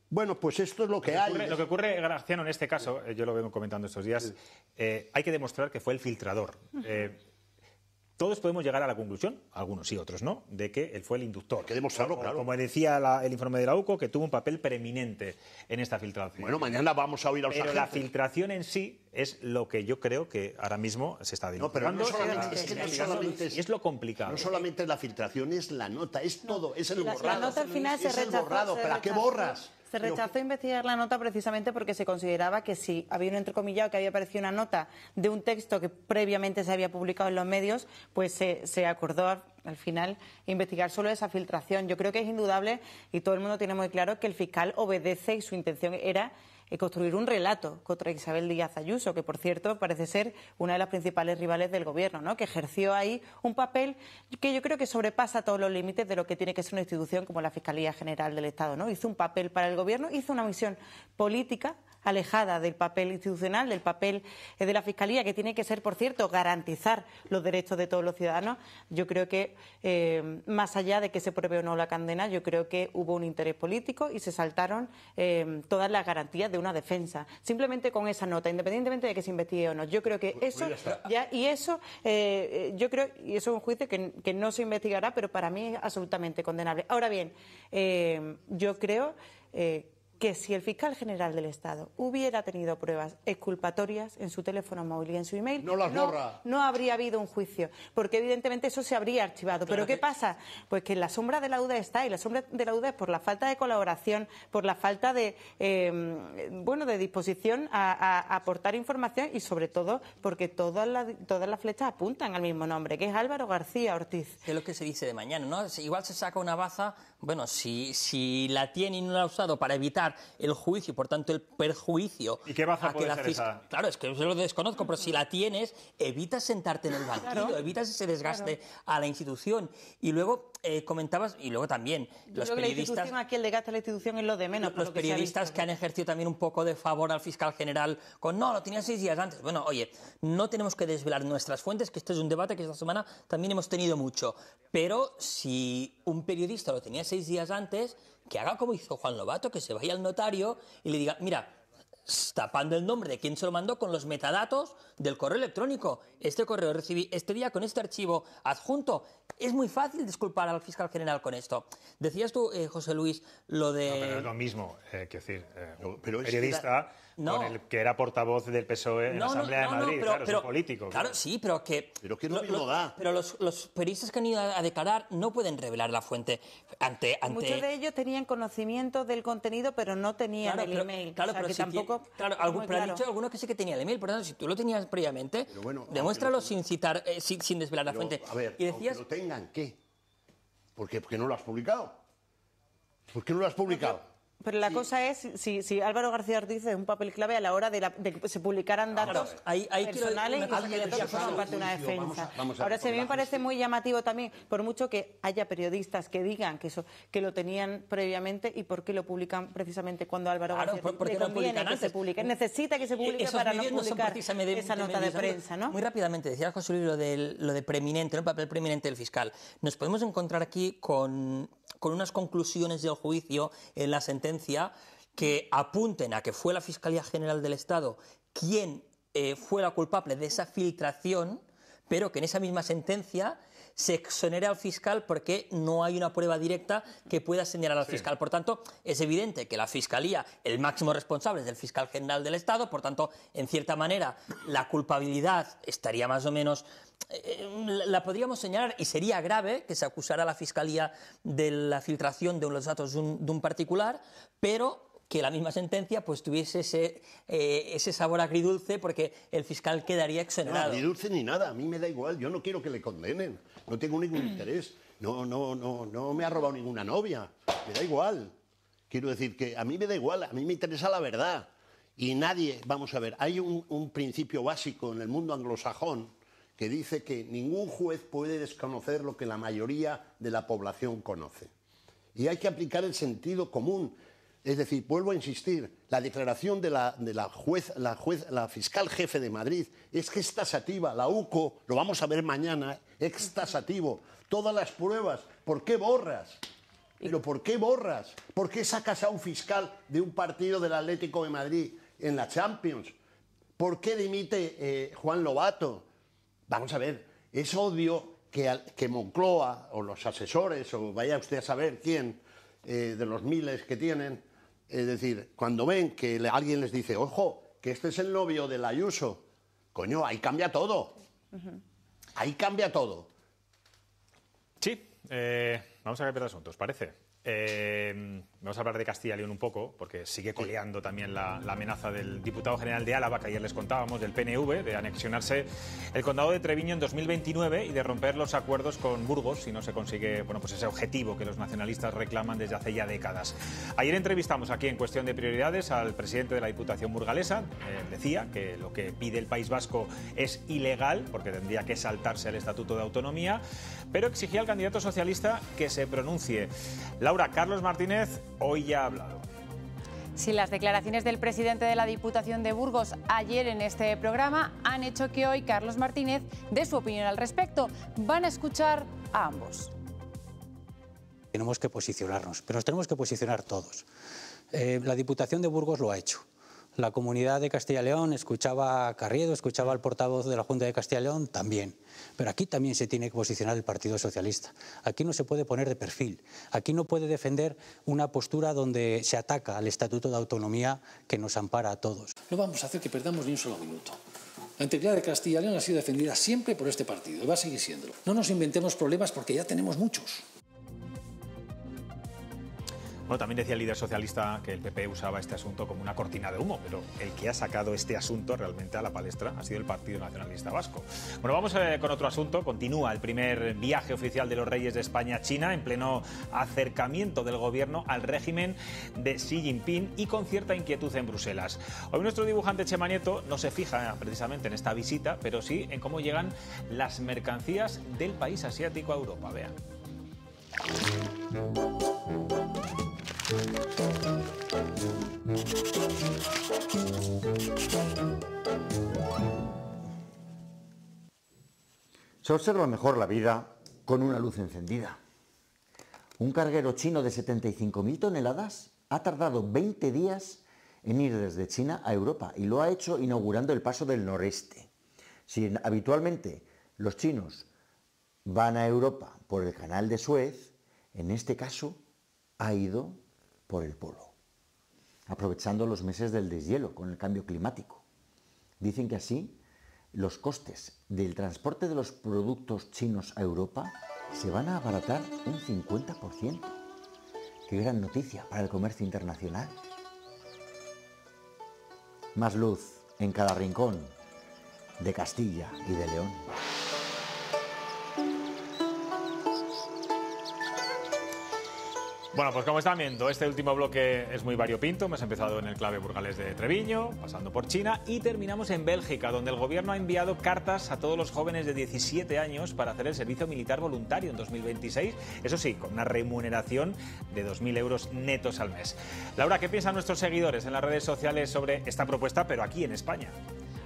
bueno, pues esto es lo que hay. Lo que ocurre, Graciano, en este caso, yo lo vengo comentando estos días, hay que demostrar que fue el filtrador. Todos podemos llegar a la conclusión, algunos sí, otros no, de que él fue el inductor. Que demostrarlo, claro. Como decía el informe de la UCO, que tuvo un papel preeminente en esta filtración. Bueno, mañana vamos a oír a los agentes. Pero la filtración en sí es lo que yo creo que ahora mismo se está demostrando. No, pero no solamente es lo complicado. No solamente es la filtración, es la nota, es todo, es el borrado. La nota al final se rechazó. ¿Para qué borras? Se rechazó investigar la nota precisamente porque se consideraba que si había un entrecomillado, que había aparecido una nota de un texto que previamente se había publicado en los medios, pues se acordó al final investigar solo esa filtración. Yo creo que es indudable y todo el mundo tiene muy claro que el fiscal obedece y su intención era construir un relato contra Isabel Díaz Ayuso, que por cierto parece ser una de las principales rivales del Gobierno, ¿no? Que ejerció ahí un papel que yo creo que sobrepasa todos los límites de lo que tiene que ser una institución como la Fiscalía General del Estado, ¿no? Hizo un papel para el Gobierno, hizo una misión política alejada del papel institucional, del papel de la Fiscalía, que tiene que ser, por cierto, garantizar los derechos de todos los ciudadanos. Yo creo que, más allá de que se pruebe o no la condena, yo creo que hubo un interés político y se saltaron todas las garantías de una defensa. Simplemente con esa nota, independientemente de que se investigue o no. Yo creo que eso, yo creo, y eso es un juicio que no se investigará, pero para mí es absolutamente condenable. Ahora bien, yo creo que si el fiscal general del Estado hubiera tenido pruebas exculpatorias en su teléfono móvil y en su email, no habría habido un juicio, porque evidentemente eso se habría archivado. Pero ¿qué pasa? Pues que la sombra de la duda está, y la sombra de la duda es por la falta de colaboración, por la falta de de disposición a aportar información, y sobre todo porque todas las flechas apuntan al mismo nombre, que es Álvaro García Ortiz. Es lo que se dice de mañana, ¿no? Igual se saca una baza, bueno, si la tiene y no la ha usado para evitar el juicio y por tanto el perjuicio. ¿Y qué baza puede ser esa? Claro, es que yo lo desconozco, pero si la tienes, evitas sentarte en el banquillo, evitas ese desgaste a la institución. Y luego comentabas, y luego también los periodistas... Aquí el desgaste a la institución es lo de menos. Los periodistas que han ejercido también un poco de favor al fiscal general con no, lo tenía 6 días antes. Bueno, oye, no tenemos que desvelar nuestras fuentes, que este es un debate que esta semana también hemos tenido mucho. Pero si un periodista lo tenía 6 días antes, que haga como hizo Juan Lobato, que se vaya al notario y le diga, mira, tapando el nombre de quien se lo mandó con los metadatos del correo electrónico. Este correo recibí este día con este archivo adjunto. Es muy fácil disculpar al fiscal general con esto. Decías tú, José Luis, lo de... No, pero es lo mismo, decir, un periodista con el que era portavoz del PSOE en la Asamblea de Madrid, claro, es un político. Claro, sí, pero que... Pero ¿qué lo da? Pero los periodistas que han ido a declarar no pueden revelar la fuente ante... Muchos de ellos tenían conocimiento del contenido, pero no tenían el email. Claro, pero tampoco... ha dicho alguno que sí que tenía el email. Por tanto, si tú lo tenías previamente, demuéstralo sin citar, sin desvelar la fuente. A ver, y decías... aunque lo tengan, ¿qué? ¿Por qué no lo has publicado? ¿Por qué no lo has publicado? Pero la cosa es si Álvaro García Ortiz es un papel clave a la hora de que se publicaran datos personales y sobre todo que forman parte de una defensa. Ahora, si a mí me parece muy llamativo también, por mucho que haya periodistas que digan que lo tenían previamente, y por qué lo publican precisamente cuando Álvaro García Ortiz le conviene que se publique. Necesita que se publique para no publicar esa nota de prensa, ¿no? Muy rápidamente, decía José Luis lo de preeminente, el papel preeminente del fiscal. Nos podemos encontrar aquí con unas conclusiones del juicio en la sentencia que apunten a que fue la Fiscalía General del Estado quien fue la culpable de esa filtración, pero que en esa misma sentencia se exonere al fiscal porque no hay una prueba directa que pueda señalar al fiscal. Por tanto, es evidente que la Fiscalía, el máximo responsable es del Fiscal General del Estado, por tanto, en cierta manera, la culpabilidad estaría más o menos... la podríamos señalar, y sería grave que se acusara a la Fiscalía de la filtración de los datos de un particular, pero que la misma sentencia pues tuviese ese sabor agridulce porque el fiscal quedaría exonerado. No, agridulce ni nada, a mí me da igual, yo no quiero que le condenen, no tengo ningún interés, no me ha robado ninguna novia, me da igual. Quiero decir que a mí me da igual, a mí me interesa la verdad. Y nadie, vamos a ver, hay un principio básico en el mundo anglosajón que dice que ningún juez puede desconocer lo que la mayoría de la población conoce. Y hay que aplicar el sentido común. Es decir, vuelvo a insistir, la declaración de la fiscal jefe de Madrid es que es tasativa, la UCO, lo vamos a ver mañana, es tasativo. Todas las pruebas, ¿por qué borras? ¿Pero por qué borras? ¿Por qué sacas a un fiscal de un partido del Atlético de Madrid en la Champions? ¿Por qué dimite Juan Lobato? Vamos a ver, es obvio que Moncloa o los asesores, o vaya usted a saber quién, de los miles que tienen, es decir, cuando ven que alguien les dice, ojo, que este es el novio de la Ayuso, coño, ahí cambia todo. Ahí cambia todo. Sí, vamos a cambiar de asunto, ¿os parece? Vamos a hablar de Castilla y León un poco, porque sigue coleando también la amenaza del diputado general de Álava, que ayer les contábamos, del PNV, de anexionarse el condado de Treviño en 2029 y de romper los acuerdos con Burgos si no se consigue, bueno, pues ese objetivo que los nacionalistas reclaman desde hace ya décadas. Ayer entrevistamos aquí en Cuestión de Prioridades al presidente de la Diputación burgalesa. Decía que lo que pide el País Vasco es ilegal, porque tendría que saltarse el Estatuto de Autonomía, pero exigía al candidato socialista que se pronuncie. Laura, Carlos Martínez hoy ya ha hablado. Sí, las declaraciones del presidente de la Diputación de Burgos ayer en este programa han hecho que hoy Carlos Martínez dé su opinión al respecto. Van a escuchar a ambos. Tenemos que posicionarnos, pero nos tenemos que posicionar todos. La Diputación de Burgos lo ha hecho. La Comunidad de Castilla y León escuchaba a Carriedo, escuchaba al portavoz de la Junta de Castilla y León también. Pero aquí también se tiene que posicionar el Partido Socialista. Aquí no se puede poner de perfil. Aquí no puede defender una postura donde se ataca al Estatuto de Autonomía que nos ampara a todos. No vamos a hacer que perdamos ni un solo minuto. La integridad de Castilla y León ha sido defendida siempre por este partido y va a seguir siéndolo. No nos inventemos problemas porque ya tenemos muchos. Bueno, también decía el líder socialista que el PP usaba este asunto como una cortina de humo, pero el que ha sacado este asunto realmente a la palestra ha sido el Partido Nacionalista Vasco. Bueno, vamos con otro asunto. Continúa el primer viaje oficial de los reyes de España a China en pleno acercamiento del gobierno al régimen de Xi Jinping y con cierta inquietud en Bruselas. Hoy nuestro dibujante Chema Nieto no se fija precisamente en esta visita, pero sí en cómo llegan las mercancías del país asiático a Europa. Vean. Se observa mejor la vida con una luz encendida. Un carguero chino de 75.000 toneladas ha tardado 20 días en ir desde China a Europa y lo ha hecho inaugurando el paso del noreste. Si habitualmente los chinos van a Europa por el canal de Suez, en este caso ha ido por el polo, aprovechando los meses del deshielo con el cambio climático. Dicen que así los costes del transporte de los productos chinos a Europa se van a abaratar un 50%. ¡Qué gran noticia para el comercio internacional! Más luz en cada rincón de Castilla y de León. Bueno, pues como están viendo, este último bloque es muy variopinto. Hemos empezado en el clave burgalés de Treviño, pasando por China y terminamos en Bélgica, donde el gobierno ha enviado cartas a todos los jóvenes de 17 años para hacer el servicio militar voluntario en 2026. Eso sí, con una remuneración de 2.000 euros netos al mes. Laura, ¿qué piensan nuestros seguidores en las redes sociales sobre esta propuesta, pero aquí en España?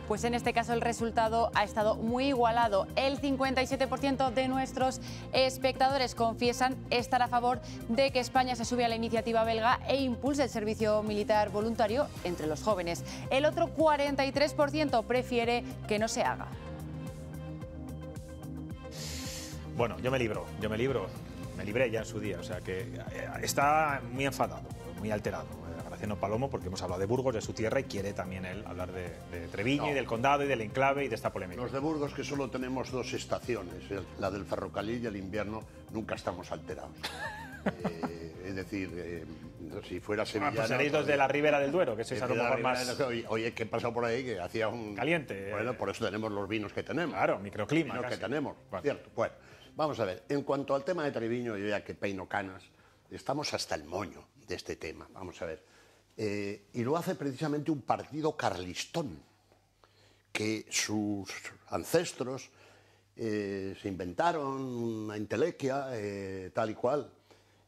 Pues en este caso el resultado ha estado muy igualado. El 57% de nuestros espectadores confiesan estar a favor de que España se sume a la iniciativa belga e impulse el servicio militar voluntario entre los jóvenes. El otro 43% prefiere que no se haga. Bueno, yo me libré ya en su día, o sea que está muy enfadado, muy alterado. Graciano Palomo, porque hemos hablado de Burgos, de su tierra, y quiere también él hablar de Treviño y del condado y del enclave y de esta polémica. Los de Burgos, que solo tenemos dos estaciones, la del ferrocarril y el invierno, nunca estamos alterados. Es decir, si fuera sevillano... Pues seréis los de la Ribera del Duero, que sois a lo mejor más... Oye, ¿qué pasó por ahí? Que hacía un... Caliente. Bueno, por eso tenemos los vinos que tenemos. Claro, microclima. Los casi. que tenemos, cierto. Bueno, vamos a ver. En cuanto al tema de Treviño, yo ya que peino canas, estamos hasta el moño de este tema. Vamos a ver. Y lo hace precisamente un partido carlistón, que sus ancestros se inventaron una entelequia tal y cual,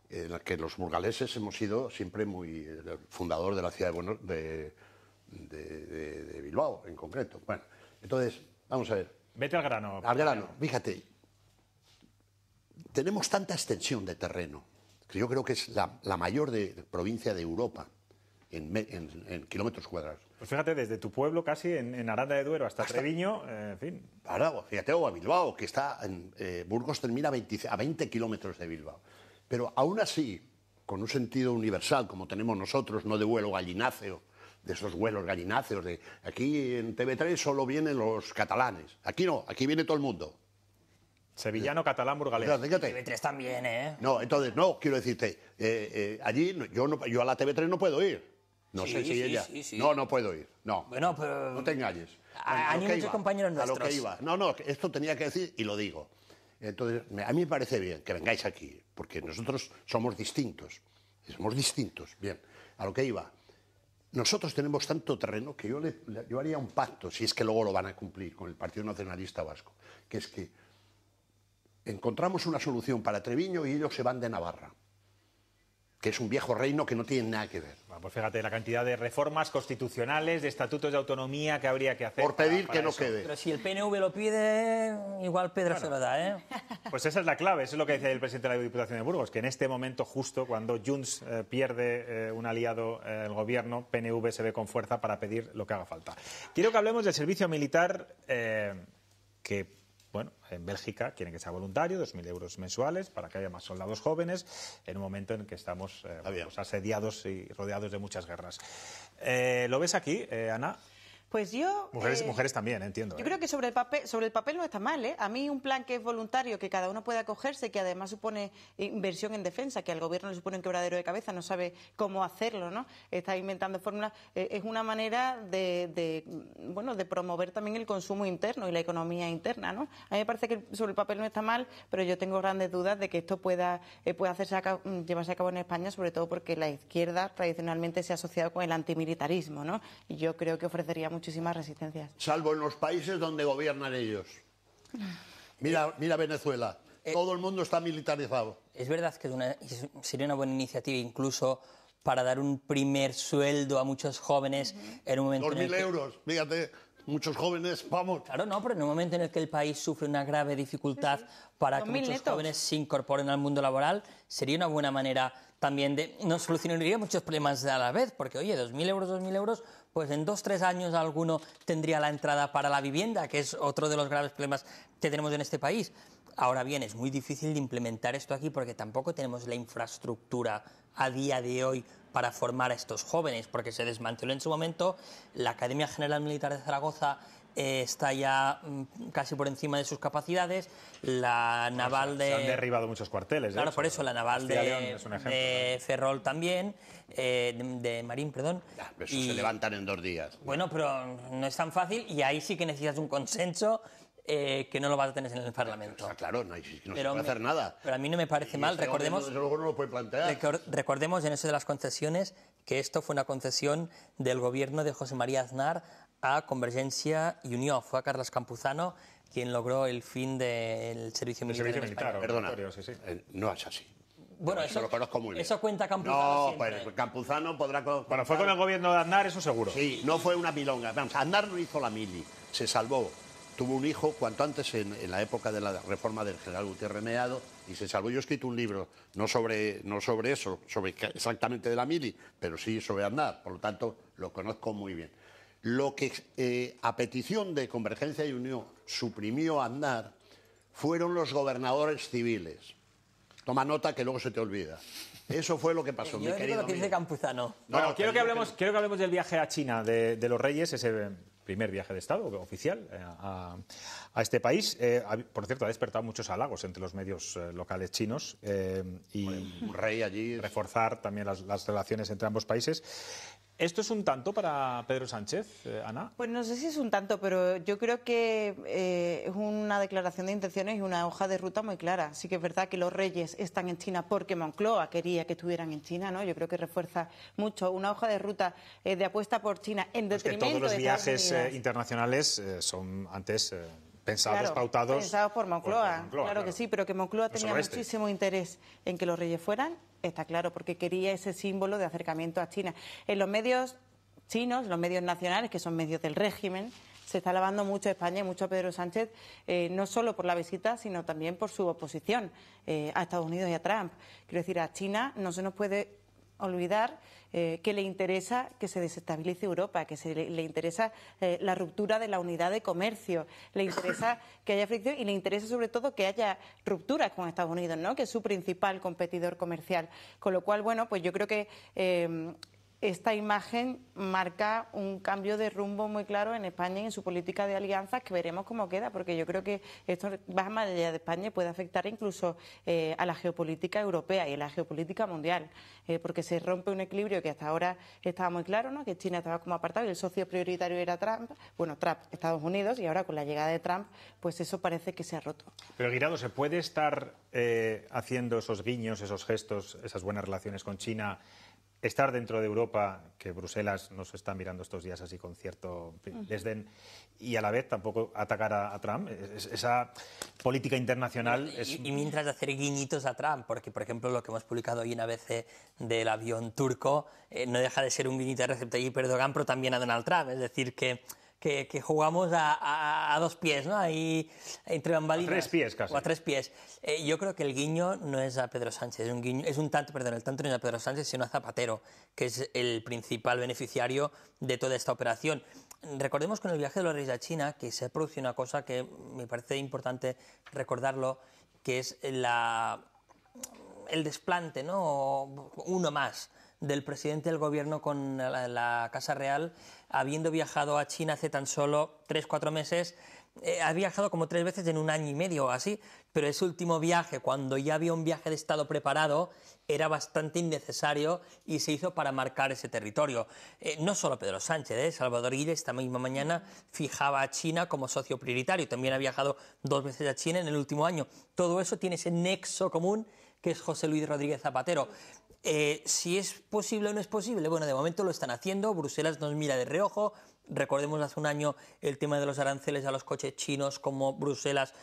en la que los burgaleses hemos sido siempre muy... el fundador de la ciudad de Bilbao, en concreto. Bueno, entonces, vamos a ver. Vete al grano. Al grano. Fíjate, tenemos tanta extensión de terreno, que yo creo que es la mayor provincia de Europa. En kilómetros cuadrados. Pues fíjate, desde tu pueblo casi, en Aranda de Duero hasta Treviño, en fin. Ahora, fíjate, o a Bilbao, que está en Burgos termina a 20 kilómetros de Bilbao. Pero aún así, con un sentido universal, como tenemos nosotros, no de vuelo gallináceo, de esos vuelos gallináceos, de aquí en TV3 solo vienen los catalanes. Aquí no, aquí viene todo el mundo. Sevillano, catalán, burgalés. TV3 también, ¿eh? No, entonces, no, quiero decirte, allí yo a la TV3 no puedo ir. No sé si ella... Sí. No puedo ir, no. Bueno, pero... No te engañes. Hay muchos compañeros nuestros. A lo que iba. No, esto tenía que decir y lo digo. Entonces, a mí me parece bien que vengáis aquí, porque nosotros somos distintos. Bien, a lo que iba. Nosotros tenemos tanto terreno que yo haría un pacto, si es que luego lo van a cumplir, con el Partido Nacionalista Vasco, que es que encontramos una solución para Treviño y ellos se van de Navarra, que es un viejo reino que no tiene nada que ver. Bueno, pues fíjate la cantidad de reformas constitucionales, de estatutos de autonomía que habría que hacer. Por pedir para que no eso. quede. Pero si el PNV lo pide, igual Pedro se lo da, ¿eh? Pues esa es la clave, eso es lo que dice el presidente de la Diputación de Burgos, que en este momento, justo cuando Junts pierde un aliado, el gobierno, PNV se ve con fuerza para pedir lo que haga falta. Quiero que hablemos del servicio militar que... Bueno, en Bélgica quieren que sea voluntario, 2.000 euros mensuales para que haya más soldados jóvenes en un momento en que estamos asediados y rodeados de muchas guerras. ¿Lo ves aquí, Ana? Pues yo... Mujeres también, entiendo. Yo creo que sobre el papel no está mal, ¿eh? A mí un plan que es voluntario, que cada uno pueda acogerse, que además supone inversión en defensa, que al gobierno le supone un quebradero de cabeza, no sabe cómo hacerlo, ¿no? Está inventando fórmulas. Es una manera de promover también el consumo interno y la economía interna, ¿no? A mí me parece que sobre el papel no está mal, pero yo tengo grandes dudas de que esto pueda llevarse a cabo en España, sobre todo porque la izquierda tradicionalmente se ha asociado con el antimilitarismo, ¿no? Y yo creo que ofrecería muchísimas resistencias. Salvo en los países donde gobiernan ellos. Mira Venezuela, todo el mundo está militarizado. Es verdad que sería una buena iniciativa incluso para dar un primer sueldo a muchos jóvenes en un momento 2.000 euros, fíjate, muchos jóvenes, vamos. Claro, no, pero en un momento en el que el país sufre una grave dificultad para que muchos jóvenes se incorporen al mundo laboral, sería una buena manera también nos solucionaría muchos problemas a la vez, porque oye, 2.000 euros, pues en 2-3 años alguno tendría la entrada para la vivienda, que es otro de los graves problemas que tenemos en este país. Ahora bien, es muy difícil de implementar esto aquí porque tampoco tenemos la infraestructura a día de hoy para formar a estos jóvenes, porque se desmanteló en su momento la Academia General Militar de Zaragoza. Está ya casi por encima de sus capacidades. La naval se han derribado muchos cuarteles. Claro, por eso la naval de Ferrol también, de Marín, perdón. Eso se levantan en 2 días. Bueno, pero no es tan fácil y ahí sí que necesitas un consenso que no lo vas a tener en el Parlamento. Claro, no se puede hacer nada. Pero a mí no me parece mal. Recordemos, desde luego no lo puede plantear. Recordemos en eso de las concesiones que esto fue una concesión del gobierno de José María Aznar a Convergencia y Unió. Fue a Carles Campuzano quien logró el fin del servicio militar en España. Perdona, no es así. Bueno, eso lo conozco muy bien. Eso cuenta Campuzano siempre. Pues Campuzano podrá... Bueno, fue con el gobierno de Aznar, eso seguro. Sí, no fue una milonga. Vamos, Aznar no hizo la mili, se salvó. Tuvo un hijo cuanto antes en la época de la reforma del general Gutiérrez Meado y se salvó. Yo he escrito un libro, no sobre eso, sobre exactamente de la mili, pero sí sobre Aznar, por lo tanto lo conozco muy bien. Lo que a petición de Convergencia y Unión suprimió Aznar fueron los gobernadores civiles. Toma nota que luego se te olvida. Eso fue lo que pasó, Yo digo lo que dice Campuzano. Bueno, quiero que hablemos del viaje a China de los Reyes, ese primer viaje de Estado oficial a este país. Por cierto, ha despertado muchos halagos entre los medios locales chinos y un rey allí reforzar también las relaciones entre ambos países. ¿Esto es un tanto para Pedro Sánchez, Ana? Pues no sé si es un tanto, pero yo creo que es una declaración de intenciones y una hoja de ruta muy clara. Sí que es verdad que los reyes están en China porque Moncloa quería que estuvieran en China, ¿no? Yo creo que refuerza mucho una hoja de ruta de apuesta por China en detrimento de todos los viajes internacionales son antes... pensados, pautados... Pensados por Moncloa, claro que sí, pero que Moncloa tenía muchísimo interés en que los reyes fueran, está claro, porque quería ese símbolo de acercamiento a China. En los medios chinos, los medios nacionales, que son medios del régimen, se está alabando mucho a España y mucho a Pedro Sánchez, no solo por la visita, sino también por su oposición a Estados Unidos y a Trump. Quiero decir, a China no se nos puede olvidar que le interesa que se desestabilice Europa, que le interesa la ruptura de la unidad de comercio, le interesa que haya fricción y le interesa sobre todo que haya rupturas con Estados Unidos, ¿no? Que es su principal competidor comercial. Con lo cual, bueno, pues yo creo que esta imagen marca un cambio de rumbo muy claro en España y en su política de alianzas, que veremos cómo queda, porque yo creo que esto va más allá de España y puede afectar incluso a la geopolítica europea y a la geopolítica mundial, porque se rompe un equilibrio que hasta ahora estaba muy claro, ¿no? Que China estaba como apartado y el socio prioritario era Trump, Estados Unidos, y ahora con la llegada de Trump, pues eso parece que se ha roto. Pero Guirado, ¿se puede estar haciendo esos guiños, esos gestos, esas buenas relaciones con China, estar dentro de Europa, que Bruselas nos está mirando estos días así con cierto desdén, y a la vez tampoco atacar a Trump? Esa política internacional es... Y mientras hacer guiñitos a Trump, porque por ejemplo lo que hemos publicado hoy en ABC del avión turco no deja de ser un guiñito a Recep Tayyip Erdogan, pero también a Donald Trump, es decir, que jugamos a dos pies, ¿no? Ahí entre bambalinas. A tres pies casi. O a tres pies. Yo creo que el guiño no es a Pedro Sánchez, el tanto no es a Pedro Sánchez, sino a Zapatero, que es el principal beneficiario de toda esta operación. Recordemos con el viaje de los reyes a China que se ha producido una cosa que me parece importante recordarlo, que es el desplante, ¿no? Uno más del presidente del gobierno con la Casa Real, habiendo viajado a China hace tan solo 3-4 meses. Ha viajado como 3 veces en un año y medio o así, pero ese último viaje, cuando ya había un viaje de Estado preparado, era bastante innecesario y se hizo para marcar ese territorio. No solo Pedro Sánchez, Salvador Illa esta misma mañana fijaba a China como socio prioritario, también ha viajado 2 veces a China en el último año. Todo eso tiene ese nexo común que es José Luis Rodríguez Zapatero. Si es posible o no es posible, bueno, de momento lo están haciendo, Bruselas nos mira de reojo. Recordemos hace un año el tema de los aranceles a los coches chinos, como Bruselas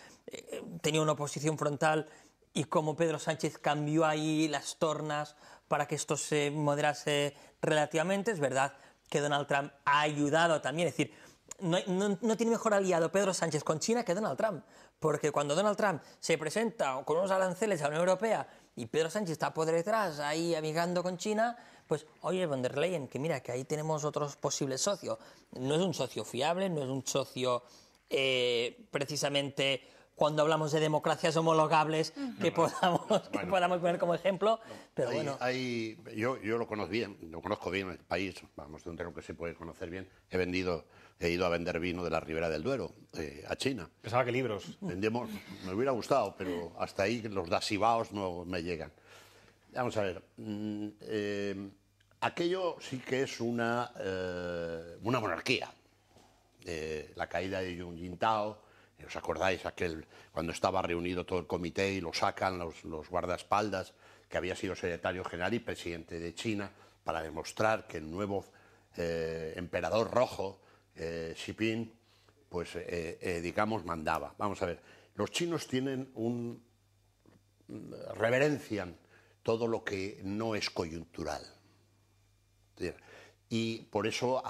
tenía una oposición frontal y cómo Pedro Sánchez cambió ahí las tornas para que esto se moderase relativamente. Es verdad que Donald Trump ha ayudado también, es decir, no tiene mejor aliado Pedro Sánchez con China que Donald Trump, porque cuando Donald Trump se presenta con unos aranceles a la Unión Europea y Pedro Sánchez está por detrás ahí amigando con China, pues oye, von der Leyen, que mira, que ahí tenemos otros posibles socios. No es un socio fiable, no es un socio precisamente cuando hablamos de democracias homologables que podamos poner como ejemplo, pero bueno. Yo lo conozco bien el país, vamos, de un terreno que se puede conocer bien. He ido a vender vino de la Ribera del Duero a China. Pensaba que libros. Vendemos, me hubiera gustado, pero hasta ahí los dasibaos no me llegan. Vamos a ver, aquello sí que es una monarquía. La caída de Hu Jintao, ¿os acordáis cuando estaba reunido todo el comité y lo sacan los guardaespaldas, que había sido secretario general y presidente de China, para demostrar que el nuevo emperador rojo, Xi Jinping, pues digamos mandaba? Vamos a ver, los chinos reverencian todo lo que no es coyuntural. Y por eso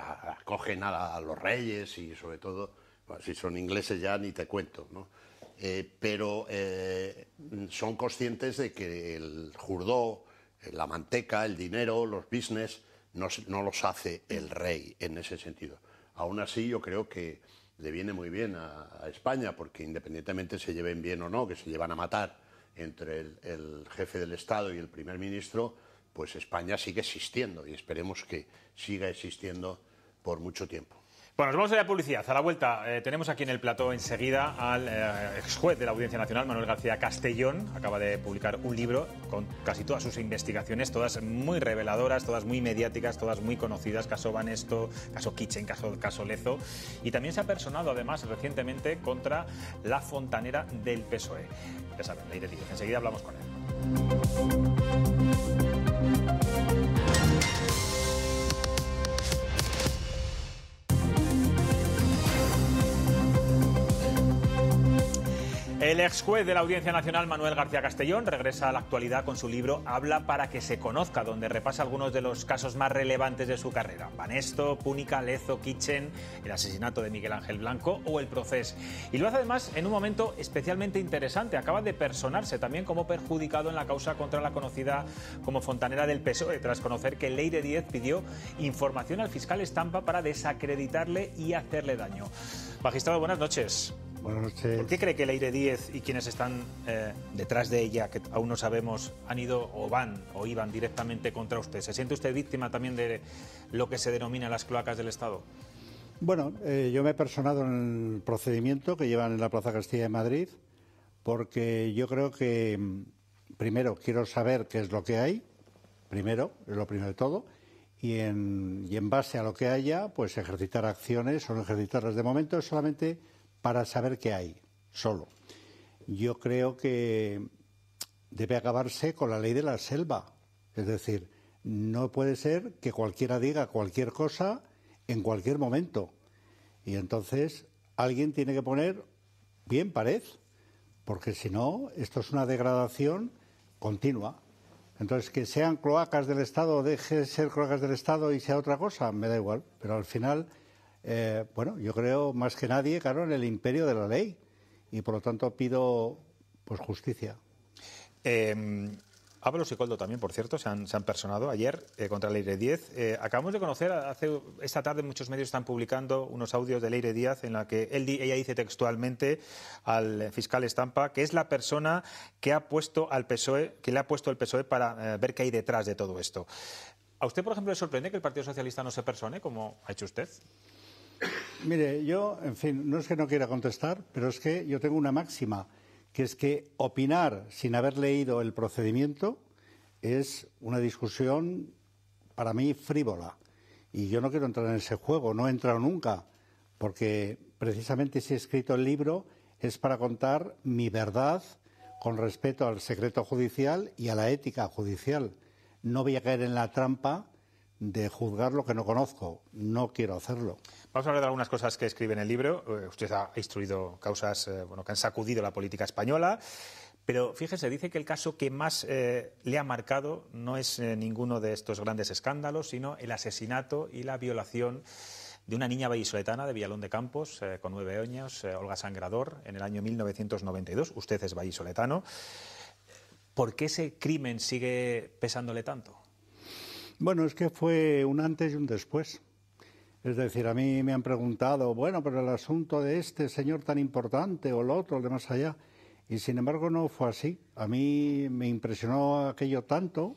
acogen a los reyes y sobre todo, bueno, si son ingleses ya ni te cuento, ¿no? Pero son conscientes de que el jurdó, la manteca, el dinero, los business, no los hace el rey en ese sentido. Aún así yo creo que le viene muy bien a España, porque independientemente se lleven bien o no, que se llevan a matar entre el jefe del Estado y el primer ministro, pues España sigue existiendo y esperemos que siga existiendo por mucho tiempo. Bueno, nos vamos a ir a publicidad. A la vuelta tenemos aquí en el plató enseguida al ex juez de la Audiencia Nacional, Manuel García Castellón. Acaba de publicar un libro con casi todas sus investigaciones, todas muy reveladoras, todas muy mediáticas, todas muy conocidas. Caso Banesto, caso Kitchen, caso Lezo. Y también se ha personado, además, recientemente contra la fontanera del PSOE. Ya saben, Leire Díez. Enseguida hablamos con él. El ex juez de la Audiencia Nacional, Manuel García Castellón, regresa a la actualidad con su libro Habla para que se conozca, donde repasa algunos de los casos más relevantes de su carrera. Banesto, Púnica, Lezo, Kitchen, el asesinato de Miguel Ángel Blanco o el Procés. Y lo hace además en un momento especialmente interesante. Acaba de personarse también como perjudicado en la causa contra la conocida como fontanera del PSOE, tras conocer que Leire Díez pidió información al fiscal Estampa para desacreditarle y hacerle daño. Magistrado, buenas noches. Buenas noches. ¿Por qué cree que Leire Díez y quienes están detrás de ella, que aún no sabemos, han ido o van o iban directamente contra usted? ¿Se siente usted víctima también de lo que se denomina las cloacas del Estado? Bueno, yo me he personado en el procedimiento que llevan en la Plaza Castilla de Madrid, porque yo creo que, primero, quiero saber qué es lo que hay, primero, es lo primero de todo, y en base a lo que haya, pues ejercitar acciones o no ejercitarlas. De momento es solamente para saber qué hay, solo. Yo creo que debe acabarse con la ley de la selva. Es decir, no puede ser que cualquiera diga cualquier cosa en cualquier momento. Y entonces alguien tiene que poner bien pared, porque si no, esto es una degradación continua. Entonces, que sean cloacas del Estado o deje de ser cloacas del Estado y sea otra cosa, me da igual. Pero al final, bueno, yo creo más que nadie, claro, en el imperio de la ley. Y por lo tanto pido, pues, justicia. Ábalos y Koldo también, por cierto, se han personado ayer contra Leire Díez. Acabamos de conocer, esta tarde muchos medios están publicando unos audios de Leire Díez en la que ella dice textualmente al fiscal Estampa que es la persona que ha puesto al PSOE, que le ha puesto el PSOE para ver qué hay detrás de todo esto. ¿A usted, por ejemplo, le sorprende que el Partido Socialista no se persone, como ha hecho usted? Mire, yo, en fin, no es que no quiera contestar, pero es que yo tengo una máxima, que es que opinar sin haber leído el procedimiento es una discusión, para mí, frívola. Y yo no quiero entrar en ese juego, no he entrado nunca, porque precisamente si he escrito el libro es para contar mi verdad con respeto al secreto judicial y a la ética judicial. No voy a caer en la trampa de juzgar lo que no conozco. No quiero hacerlo. Vamos a hablar de algunas cosas que escribe en el libro. Usted ha instruido causas que han sacudido la política española. Pero fíjese, dice que el caso que más le ha marcado no es ninguno de estos grandes escándalos, sino el asesinato y la violación de una niña vallisoletana de Villalón de Campos, con 9 años, Olga Sangrador, en el año 1992. Usted es vallisoletano. ¿Por qué ese crimen sigue pesándole tanto? Bueno, es que fue un antes y un después. Es decir, a mí me han preguntado, bueno, pero el asunto de este señor tan importante o lo otro, el de más allá. Y sin embargo no fue así. A mí me impresionó aquello tanto,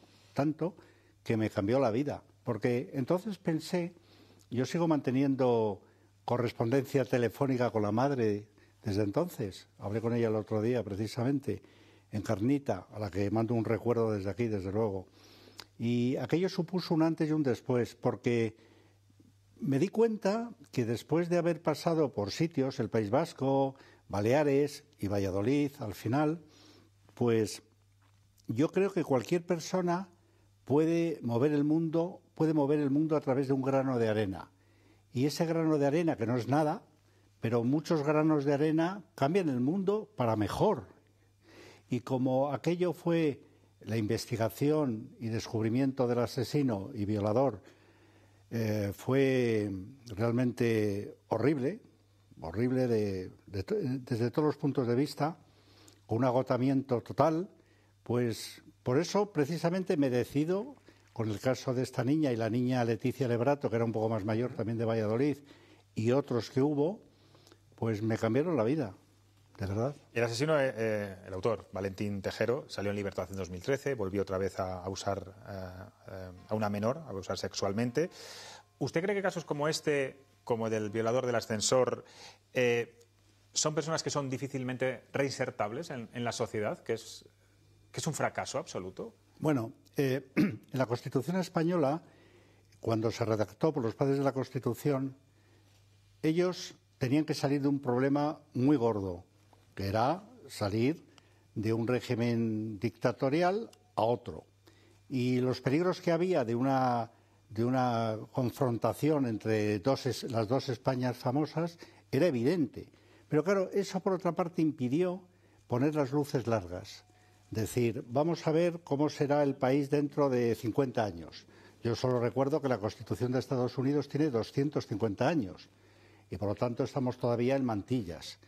que me cambió la vida. Porque entonces pensé, yo sigo manteniendo correspondencia telefónica con la madre desde entonces. Hablé con ella el otro día, precisamente, en Carnita, a la que mando un recuerdo desde aquí, desde luego. Y aquello supuso un antes y un después, porque me di cuenta que después de haber pasado por sitios, el País Vasco, Baleares y Valladolid, al final, pues yo creo que cualquier persona puede mover el mundo a través de un grano de arena. Y ese grano de arena, que no es nada, pero muchos granos de arena cambian el mundo para mejor. Y como aquello fue la investigación y descubrimiento del asesino y violador, fue realmente horrible desde todos los puntos de vista, con un agotamiento total, pues por eso precisamente me decido, con el caso de esta niña y la niña Leticia Lebrato, que era un poco más mayor también de Valladolid, y otros que hubo, pues me cambiaron la vida. De verdad. El asesino, el autor, Valentín Tejero, salió en libertad en 2013, volvió otra vez a usar a una menor, a abusar sexualmente. ¿Usted cree que casos como este, como del violador del ascensor, son personas que son difícilmente reinsertables en la sociedad, que es un fracaso absoluto? Bueno, en la Constitución española, cuando se redactó por los padres de la Constitución, ellos tenían que salir de un problema muy gordo, que era salir de un régimen dictatorial a otro. Y los peligros que había de una confrontación entre las dos Españas famosas era evidente. Pero claro, eso por otra parte impidió poner las luces largas. Decir, vamos a ver cómo será el país dentro de 50 años. Yo solo recuerdo que la Constitución de Estados Unidos tiene 250 años y por lo tanto estamos todavía en mantillas.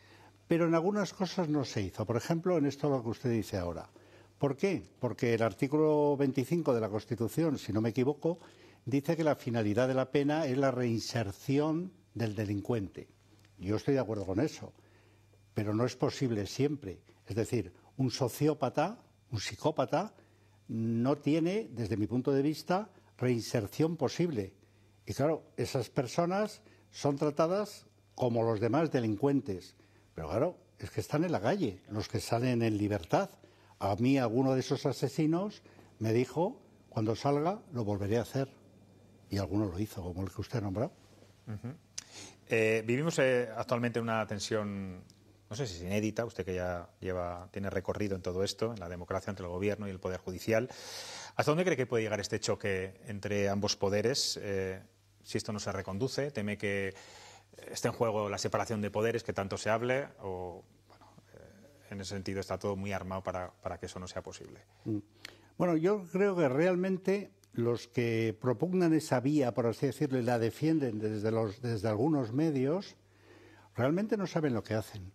Pero en algunas cosas no se hizo. Por ejemplo, en esto lo que usted dice ahora. ¿Por qué? Porque el artículo 25 de la Constitución, si no me equivoco, dice que la finalidad de la pena es la reinserción del delincuente. Yo estoy de acuerdo con eso. pero no es posible siempre. Es decir, un sociópata, un psicópata, no tiene, desde mi punto de vista, reinserción posible. Y claro, esas personas son tratadas como los demás delincuentes. Pero claro, es que están en la calle, los que salen en libertad. A mí alguno de esos asesinos me dijo, cuando salga lo volveré a hacer. Y alguno lo hizo, como el que usted ha nombrado. Vivimos actualmente una tensión, no sé si es inédita, usted que ya tiene recorrido en todo esto, en la democracia entre el gobierno y el poder judicial. ¿Hasta dónde cree que puede llegar este choque entre ambos poderes? Si esto no se reconduce, ¿teme que esté en juego la separación de poderes que tanto se hable? O, bueno, en ese sentido está todo muy armado para que eso no sea posible. Bueno, yo creo que realmente los que propugnan esa vía, por así decirlo, y la defienden desde algunos medios, realmente no saben lo que hacen.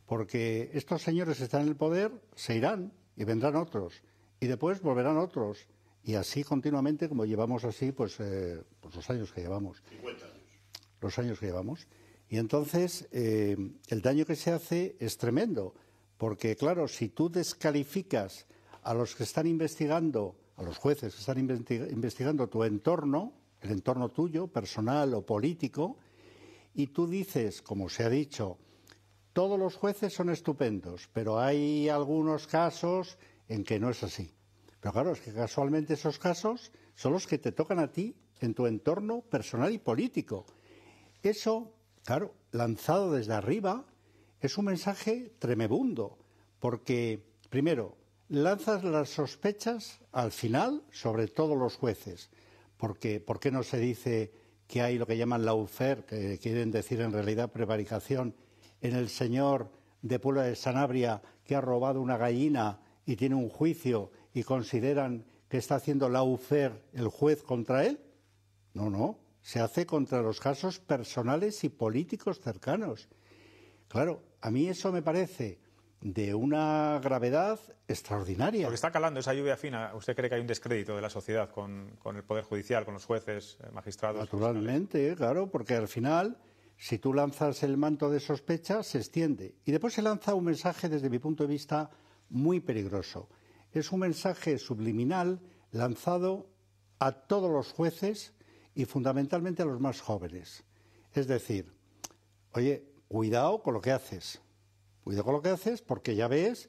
Porque estos señores que están en el poder se irán y vendrán otros. Y después volverán otros. Y así continuamente, como llevamos así, pues los años que llevamos. 50 años. Los años que llevamos. Y entonces el daño que se hace es tremendo. Porque, claro, si tú descalificas a los que están investigando, a los jueces que están investigando tu entorno, el entorno tuyo, personal o político, y tú dices, como se ha dicho, todos los jueces son estupendos, pero hay algunos casos en que no es así. Pero claro, es que casualmente esos casos son los que te tocan a ti en tu entorno personal y político. Eso, claro, lanzado desde arriba, es un mensaje tremebundo, porque, primero, lanzas las sospechas al final sobre todos los jueces. Porque, ¿por qué no se dice que hay lo que llaman lawfare, que quieren decir en realidad prevaricación, en el señor de Puebla de Sanabria que ha robado una gallina y tiene un juicio y consideran que está haciendo lawfare el juez contra él? No, no, se hace contra los casos personales y políticos cercanos. Claro, a mí eso me parece de una gravedad extraordinaria. Porque está calando esa lluvia fina. ¿Usted cree que hay un descrédito de la sociedad con el Poder Judicial, con los jueces, magistrados? Naturalmente, claro, porque al final, si tú lanzas el manto de sospecha, se extiende. Y después se lanza un mensaje, desde mi punto de vista, muy peligroso. Es un mensaje subliminal lanzado a todos los jueces y fundamentalmente a los más jóvenes. Es decir, oye, cuidado con lo que haces. Cuidado con lo que haces porque ya ves,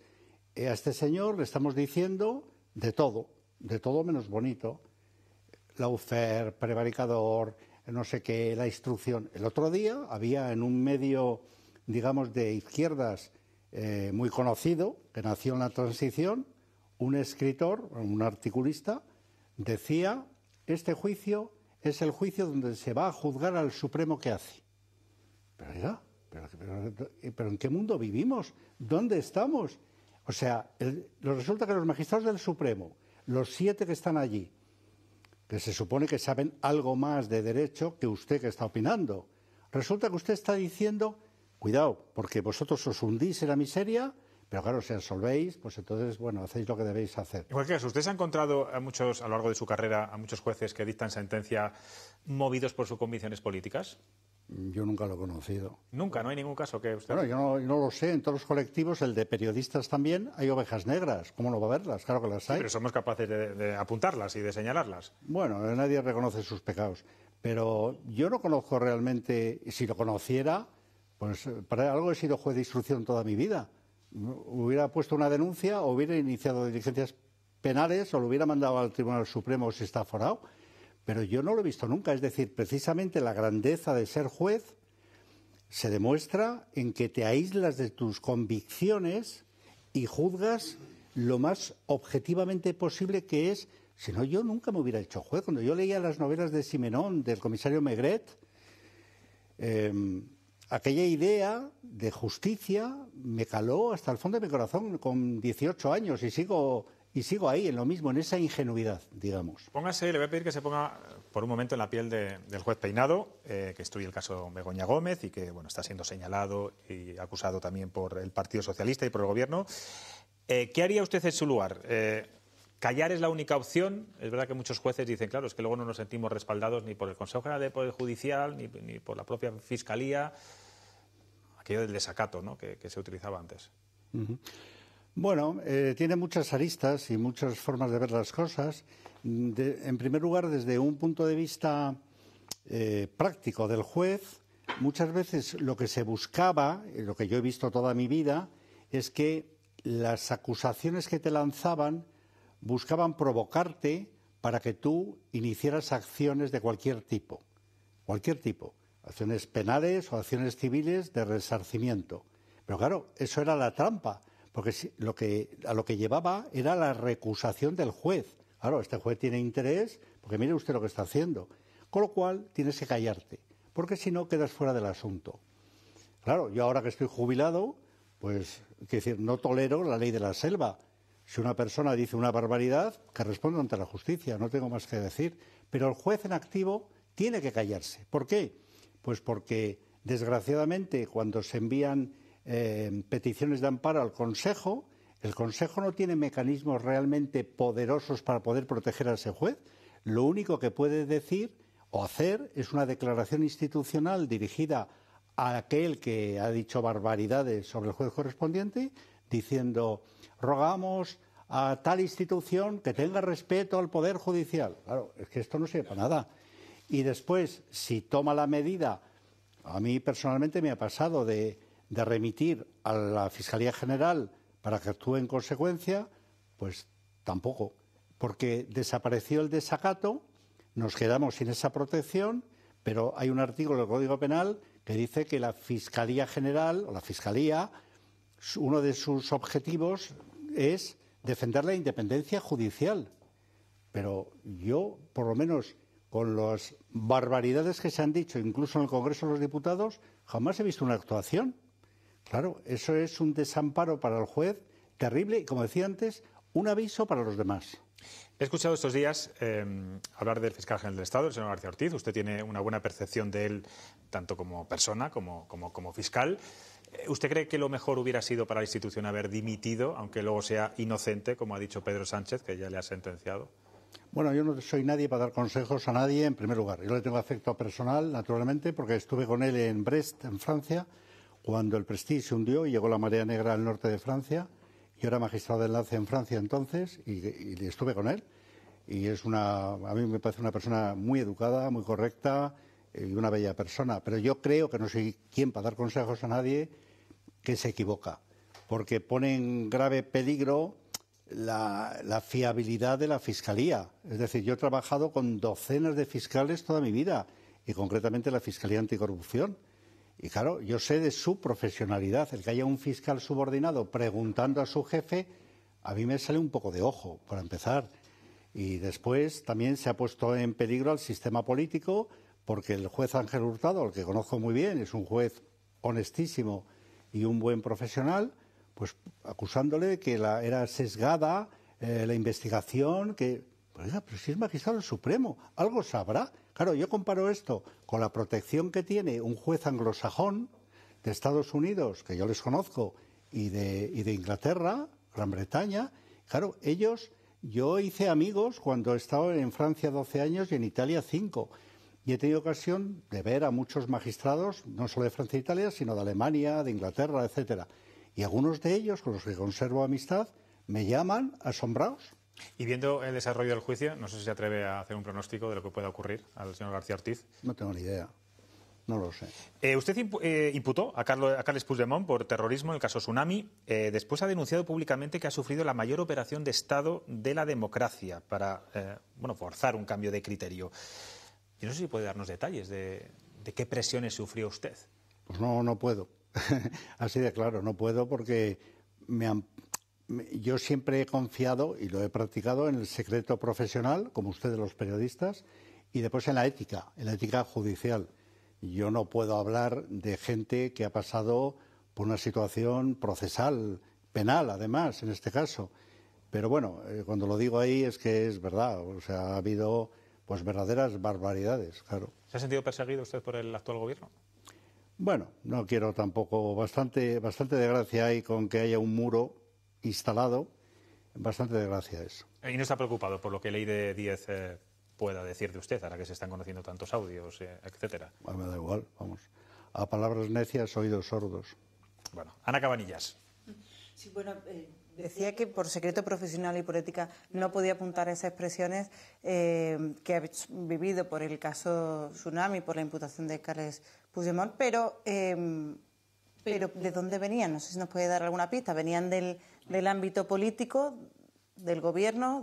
a este señor le estamos diciendo de todo menos bonito. Lawfare, prevaricador, no sé qué, la instrucción. El otro día había en un medio, digamos, de izquierdas muy conocido, que nació en la transición, un escritor, un articulista, decía, este juicio es el juicio donde se va a juzgar al Supremo que hace. Pero oiga, ¿pero en qué mundo vivimos? ¿Dónde estamos? O sea, resulta que los magistrados del Supremo, los 7 que están allí, que se supone que saben algo más de derecho que usted que está opinando, resulta que usted está diciendo, cuidado, porque vosotros os hundís en la miseria, pero claro, si absolvéis, pues entonces, bueno, hacéis lo que debéis hacer. En cualquier caso, ¿usted se ha encontrado a lo largo de su carrera, a muchos jueces que dictan sentencia movidos por sus convicciones políticas? Yo nunca lo he conocido. ¿Nunca? ¿No hay ningún caso que usted...? Bueno, yo no lo sé. En todos los colectivos, el de periodistas también, hay ovejas negras. ¿Cómo no va a haberlas? Claro que las hay. Sí, pero somos capaces de apuntarlas y de señalarlas. Bueno, nadie reconoce sus pecados. Pero yo no conozco realmente, y si lo conociera, pues para algo he sido juez de instrucción toda mi vida. Hubiera puesto una denuncia o hubiera iniciado diligencias penales o lo hubiera mandado al Tribunal Supremo si está aforado. Pero yo no lo he visto nunca. Es decir, precisamente la grandeza de ser juez se demuestra en que te aíslas de tus convicciones y juzgas lo más objetivamente posible que es. Si no, yo nunca me hubiera hecho juez. Cuando yo leía las novelas de Simenón, del comisario Maigret, aquella idea de justicia me caló hasta el fondo de mi corazón con 18 años y sigo ahí, en lo mismo, en esa ingenuidad, digamos. Le voy a pedir que se ponga por un momento en la piel del juez Peinado, que instruye el caso Begoña Gómez y que está siendo señalado y acusado también por el Partido Socialista y por el Gobierno. ¿Qué haría usted en su lugar? ¿Callar es la única opción? Es verdad que muchos jueces dicen, claro, es que luego no nos sentimos respaldados ni por el Consejo General del Poder Judicial ni por la propia Fiscalía. aquello del desacato, ¿no?, que se utilizaba antes. Bueno, tiene muchas aristas y muchas formas de ver las cosas. En primer lugar, desde un punto de vista práctico del juez, muchas veces lo que se buscaba, lo que yo he visto toda mi vida, es que las acusaciones que te lanzaban buscaban provocarte para que tú iniciaras acciones de cualquier tipo, acciones penales o acciones civiles de resarcimiento. Pero claro, eso era la trampa, porque a lo que llevaba era la recusación del juez. Claro, este juez tiene interés, porque mire usted lo que está haciendo. Con lo cual tienes que callarte, porque si no quedas fuera del asunto. Claro, yo ahora que estoy jubilado, pues, quiero decir, no tolero la ley de la selva. Si una persona dice una barbaridad, que responda ante la justicia, no tengo más que decir. Pero el juez en activo tiene que callarse. ¿Por qué? Pues porque, desgraciadamente, cuando se envían peticiones de amparo al Consejo, el Consejo no tiene mecanismos realmente poderosos para poder proteger a ese juez. Lo único que puede decir o hacer es una declaración institucional dirigida a aquel que ha dicho barbaridades sobre el juez correspondiente, diciendo: rogamos a tal institución que tenga respeto al Poder Judicial. Claro, es que esto no sirve para nada. Y después, si toma la medida, a mí personalmente me ha pasado de remitir a la Fiscalía General para que actúe en consecuencia, pues tampoco, porque desapareció el desacato, nos quedamos sin esa protección, pero hay un artículo del Código Penal que dice que la Fiscalía General, o la Fiscalía, uno de sus objetivos es defender la independencia judicial. Pero yo, por lo menos, con las barbaridades que se han dicho, incluso en el Congreso de los Diputados, jamás he visto una actuación. Claro, eso es un desamparo para el juez terrible y, como decía antes, un aviso para los demás. He escuchado estos días hablar del fiscal general del Estado, el señor García Ortiz. Usted tiene una buena percepción de él, tanto como persona como fiscal. ¿Usted cree que lo mejor hubiera sido para la institución haber dimitido, aunque luego sea inocente, como ha dicho Pedro Sánchez, que ya le ha sentenciado? Bueno, yo no soy nadie para dar consejos a nadie, en primer lugar. Yo le tengo afecto personal, naturalmente, porque estuve con él en Brest, en Francia, cuando el Prestige se hundió y llegó la marea negra al norte de Francia. Yo era magistrado de enlace en Francia entonces y estuve con él. Y a mí me parece una persona muy educada, muy correcta y una bella persona. Pero yo creo que no soy quien para dar consejos a nadie que se equivoca, porque pone en grave peligro la fiabilidad de la Fiscalía. Es decir, yo he trabajado con docenas de fiscales toda mi vida y concretamente la Fiscalía Anticorrupción. Y claro, yo sé de su profesionalidad. El que haya un fiscal subordinado preguntando a su jefe, a mí me sale un poco de ojo, para empezar. Y después también se ha puesto en peligro al sistema político, porque el juez Ángel Hurtado, al que conozco muy bien, es un juez honestísimo y un buen profesional, pues acusándole de que era sesgada la investigación, que... Oiga, pero si es magistrado del Supremo, algo sabrá. Claro, yo comparo esto con la protección que tiene un juez anglosajón de Estados Unidos, que yo les conozco, y de Inglaterra, Gran Bretaña. Claro, yo hice amigos cuando he estado en Francia 12 años y en Italia 5. Y he tenido ocasión de ver a muchos magistrados, no solo de Francia e Italia, sino de Alemania, de Inglaterra, etcétera. Y algunos de ellos, con los que conservo amistad, me llaman asombrados. Y viendo el desarrollo del juicio, no sé si se atreve a hacer un pronóstico de lo que pueda ocurrir al señor García Ortiz. No tengo ni idea. No lo sé. Usted imputó a Carles Puigdemont por terrorismo en el caso Tsunami. Después ha denunciado públicamente que ha sufrido la mayor operación de Estado de la democracia para forzar un cambio de criterio. Yo no sé si puede darnos detalles de qué presiones sufrió usted. Pues no puedo. Así de claro, no puedo porque yo siempre he confiado y lo he practicado en el secreto profesional, como ustedes los periodistas, y después en la ética judicial. Yo no puedo hablar de gente que ha pasado por una situación procesal, penal además, en este caso. Pero bueno, cuando lo digo ahí es que es verdad, o sea, ha habido pues verdaderas barbaridades, claro. ¿Se ha sentido perseguido usted por el actual gobierno? Bueno, no quiero tampoco, bastante desgracia hay con que haya un muro instalado, bastante desgracia eso. ¿Y no está preocupado por lo que Ley de 10 pueda decir de usted, ahora que se están conociendo tantos audios, etcétera? Me da igual, vamos. a palabras necias, oídos sordos. Bueno, Ana Cabanillas. Sí, bueno, decía que por secreto profesional y por ética no podía apuntar esas expresiones que ha vivido por el caso Tsunami, por la imputación de Carles Puigdemont, pero ¿de dónde venían? No sé si nos puede dar alguna pista. ¿Venían del ámbito político, del gobierno,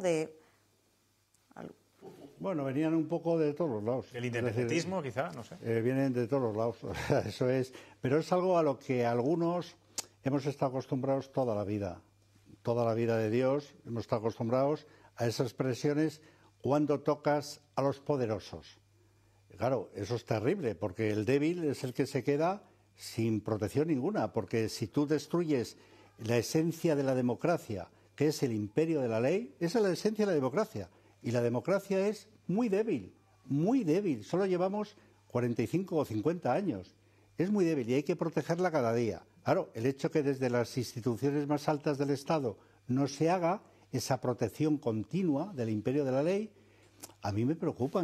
Bueno, venían un poco de todos los lados. ¿El independentismo, quizá? No sé. Vienen de todos los lados, eso es. Pero es algo a lo que algunos hemos estado acostumbrados toda la vida de Dios, hemos estado acostumbrados a esas expresiones cuando tocas a los poderosos. Claro, eso es terrible, porque el débil es el que se queda sin protección ninguna, porque si tú destruyes la esencia de la democracia, que es el imperio de la ley, esa es la esencia de la democracia. Y la democracia es muy débil, solo llevamos 45 o 50 años. Es muy débil y hay que protegerla cada día. Claro, el hecho que desde las instituciones más altas del Estado no se haga esa protección continua del imperio de la ley, a mí me preocupa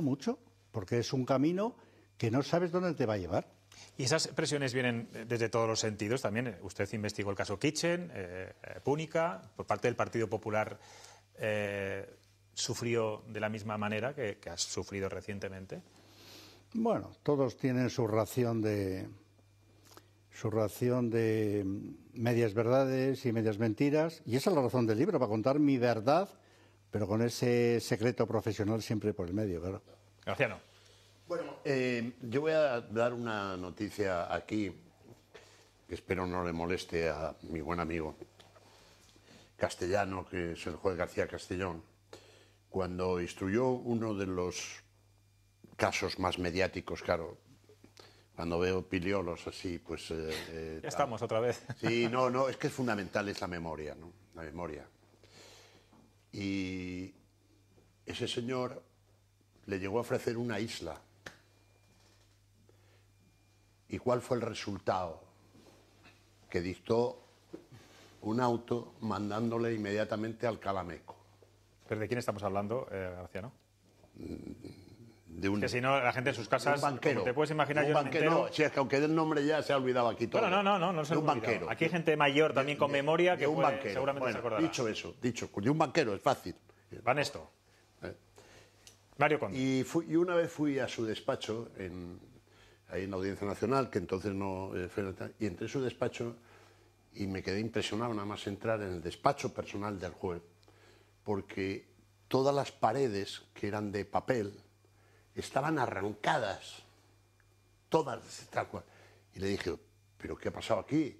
mucho, porque es un camino que no sabes dónde te va a llevar. Y esas presiones vienen desde todos los sentidos también. Usted investigó el caso Kitchen, Púnica, por parte del Partido Popular sufrió de la misma manera que has sufrido recientemente. Bueno, todos tienen su ración de medias verdades y medias mentiras, y esa es la razón del libro, para contar mi verdad, pero con ese secreto profesional siempre por el medio, claro. Graciano. Bueno, yo voy a dar una noticia aquí, que espero no le moleste a mi buen amigo Castellano, que es el juez García Castellón, cuando instruyó uno de los casos más mediáticos, claro. Cuando veo piliolos así, pues... ya estamos otra vez. Sí, no, es que es fundamental, es la memoria, ¿no? La memoria. Y ese señor le llegó a ofrecer una isla. ¿Y cuál fue el resultado? Que dictó un auto mandándole inmediatamente al Calameco. ¿Pero de quién estamos hablando, Garciano? Que si no, la gente en sus casas, como te puedes imaginar, yo no, si es que aunque del nombre ya se ha olvidado aquí todo. No se ha olvidado. Banquero. Aquí hay gente mayor también con memoria que puede, seguramente se acordará. Dicho eso, de un banquero, es fácil. Vanesto. Mario Conde. Y una vez fui a su despacho, ahí en la Audiencia Nacional, que entonces no... y entré en su despacho y me quedé impresionado nada más entrar en el despacho personal del juez, porque todas las paredes, que eran de papel, estaban arrancadas, todas, tal cual. Y le dije, ¿pero qué ha pasado aquí?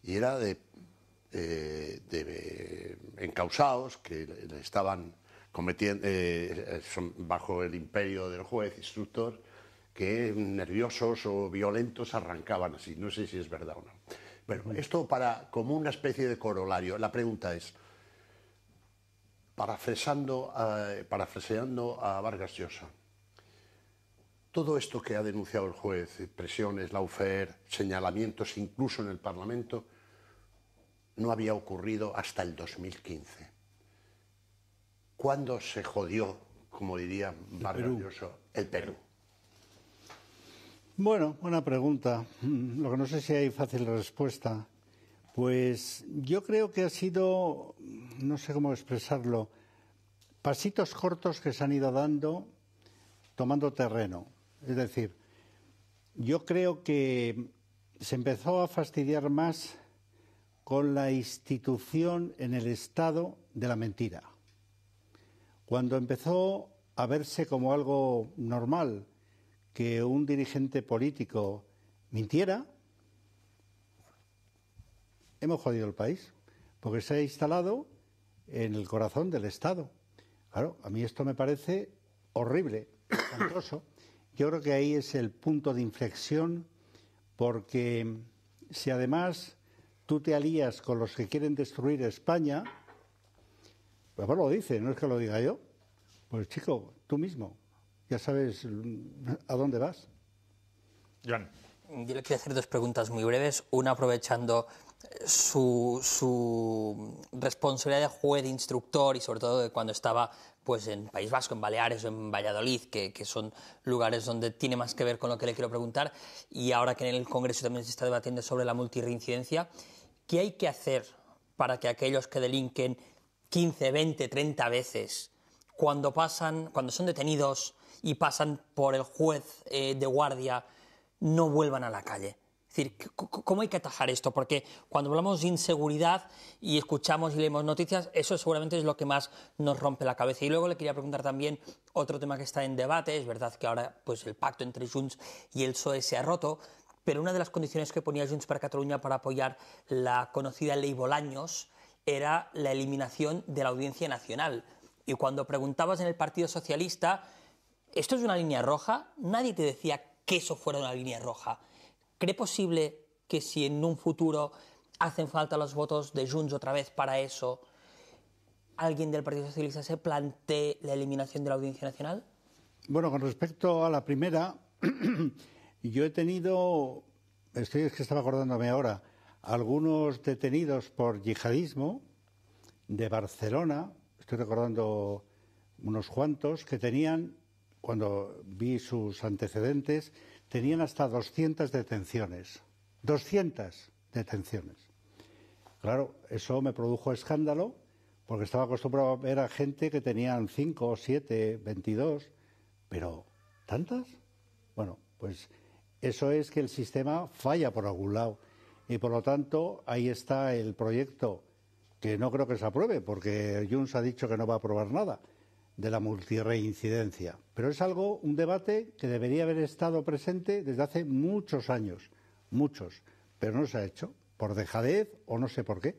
Y era de encausados que le estaban cometiendo, bajo el imperio del juez, instructor, que nerviosos o violentos arrancaban así. No sé si es verdad o no. Bueno, esto como una especie de corolario. La pregunta es, parafraseando a Vargas Llosa, todo esto que ha denunciado el juez, presiones, lawfare, señalamientos, incluso en el Parlamento, no había ocurrido hasta el 2015. ¿Cuándo se jodió, como diría Vargas Llosa, el Perú? Bueno, buena pregunta. Lo que no sé si hay fácil respuesta. Pues yo creo que ha sido, no sé cómo expresarlo, pasitos cortos que se han ido dando, tomando terreno. Es decir, yo creo que se empezó a fastidiar más con la institución en el Estado de la mentira. Cuando empezó a verse como algo normal que un dirigente político mintiera, hemos jodido el país, porque se ha instalado en el corazón del Estado. Claro, a mí esto me parece horrible, espantoso. Yo creo que ahí es el punto de inflexión, porque si además tú te alías con los que quieren destruir España, pues lo dice, no es que lo diga yo, pues chico, tú mismo, ya sabes a dónde vas. Joan. Yo le quiero hacer dos preguntas muy breves, una aprovechando su responsabilidad de juez, de instructor, y sobre todo de cuando estaba pues en País Vasco, en Baleares o en Valladolid, que son lugares donde tiene más que ver con lo que le quiero preguntar, y ahora que en el Congreso también se está debatiendo sobre la multirreincidencia, ¿qué hay que hacer para que aquellos que delinquen 15, 20, 30 veces, cuando son detenidos y pasan por el juez de guardia, no vuelvan a la calle? Es decir, ¿cómo hay que atajar esto? Porque cuando hablamos de inseguridad y escuchamos y leemos noticias, eso seguramente es lo que más nos rompe la cabeza. Y luego le quería preguntar también otro tema que está en debate. Es verdad que ahora pues, el pacto entre Junts y el PSOE se ha roto, pero una de las condiciones que ponía Junts per Catalunya para apoyar la conocida Ley Bolaños era la eliminación de la Audiencia Nacional. Y cuando preguntabas en el Partido Socialista, ¿esto es una línea roja? Nadie te decía que eso fuera una línea roja. ¿Cree posible que si en un futuro hacen falta los votos de Junts otra vez para eso, alguien del Partido Socialista se plantee la eliminación de la Audiencia Nacional? Bueno, con respecto a la primera, yo he tenido, es que estaba acordándome ahora, algunos detenidos por yihadismo de Barcelona, estoy recordando unos cuantos, que tenían, cuando vi sus antecedentes, tenían hasta 200 detenciones. 200 detenciones. Claro, eso me produjo escándalo, porque estaba acostumbrado a ver a gente que tenían 5, 7, 22, pero ¿tantas? Bueno, pues eso es que el sistema falla por algún lado. Y por lo tanto, ahí está el proyecto, que no creo que se apruebe, porque Junts ha dicho que no va a aprobar nada, de la multirreincidencia. Pero es algo, un debate que debería haber estado presente desde hace muchos años, muchos, pero no se ha hecho, por dejadez o no sé por qué.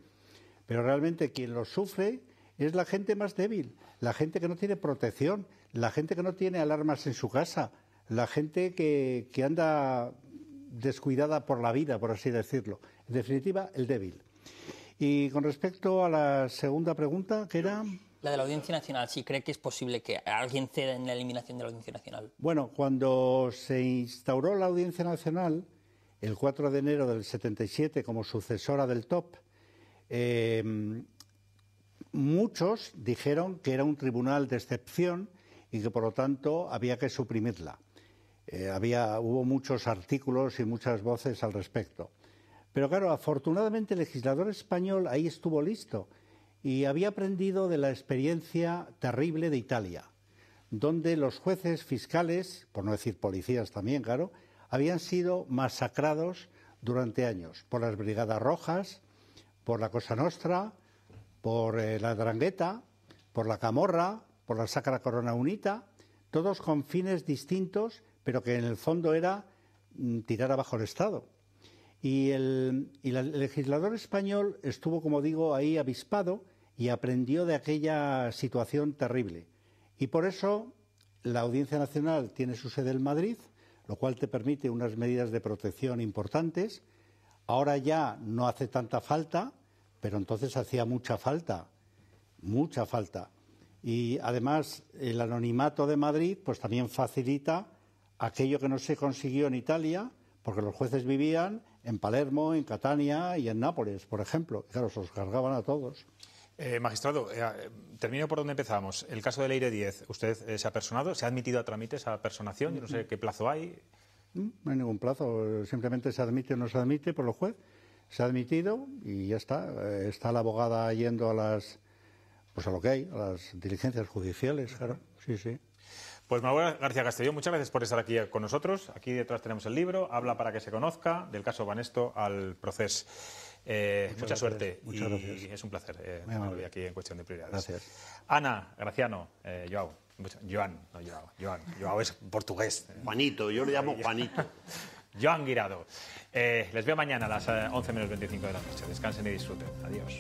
Pero realmente quien lo sufre es la gente más débil, la gente que no tiene protección, la gente que no tiene alarmas en su casa, la gente que anda descuidada por la vida, por así decirlo. En definitiva, el débil. Y con respecto a la segunda pregunta, que era... La de la Audiencia Nacional, ¿sí cree que es posible que alguien ceda en la eliminación de la Audiencia Nacional? Bueno, cuando se instauró la Audiencia Nacional, el 4 de enero del 77, como sucesora del TOP, muchos dijeron que era un tribunal de excepción y que, por lo tanto, había que suprimirla. Hubo muchos artículos y muchas voces al respecto. Pero claro, afortunadamente el legislador español ahí estuvo listo y había aprendido de la experiencia terrible de Italia, donde los jueces fiscales, por no decir policías también, claro, habían sido masacrados durante años por las Brigadas Rojas, por la Cosa Nostra, por la 'Ndrangheta, por la Camorra, por la Sacra Corona Unita, todos con fines distintos, pero que en el fondo era tirar abajo el Estado. Y el legislador español estuvo, como digo, ahí avispado y aprendió de aquella situación terrible. Y por eso la Audiencia Nacional tiene su sede en Madrid, lo cual te permite unas medidas de protección importantes. Ahora ya no hace tanta falta, pero entonces hacía mucha falta, mucha falta. Y además el anonimato de Madrid pues también facilita aquello que no se consiguió en Italia, porque los jueces vivían en Palermo, en Catania y en Nápoles, por ejemplo. Claro, se los cargaban a todos. Magistrado, termino por donde empezamos. El caso de Leire 10, ¿usted se ha personado? ¿Se ha admitido a trámite esa personación? Yo no sé qué plazo hay. No hay ningún plazo, simplemente se admite o no se admite por los jueces. Se ha admitido y ya está. Está la abogada yendo a lo que hay, a las diligencias judiciales, claro. Sí, sí. Pues Manuel García Castellón, muchas gracias por estar aquí con nosotros. Aquí detrás tenemos el libro, Habla para que se conozca, del caso Banesto al proceso. Mucha suerte. Muchas gracias. Es un placer Muy aquí en Cuestión de Prioridades. Gracias. Ana Graciano, Joao es portugués. Juanito, yo le llamo Juanito. Joan Guirado. Les veo mañana a las 11:25 de la noche. Descansen y disfruten. Adiós.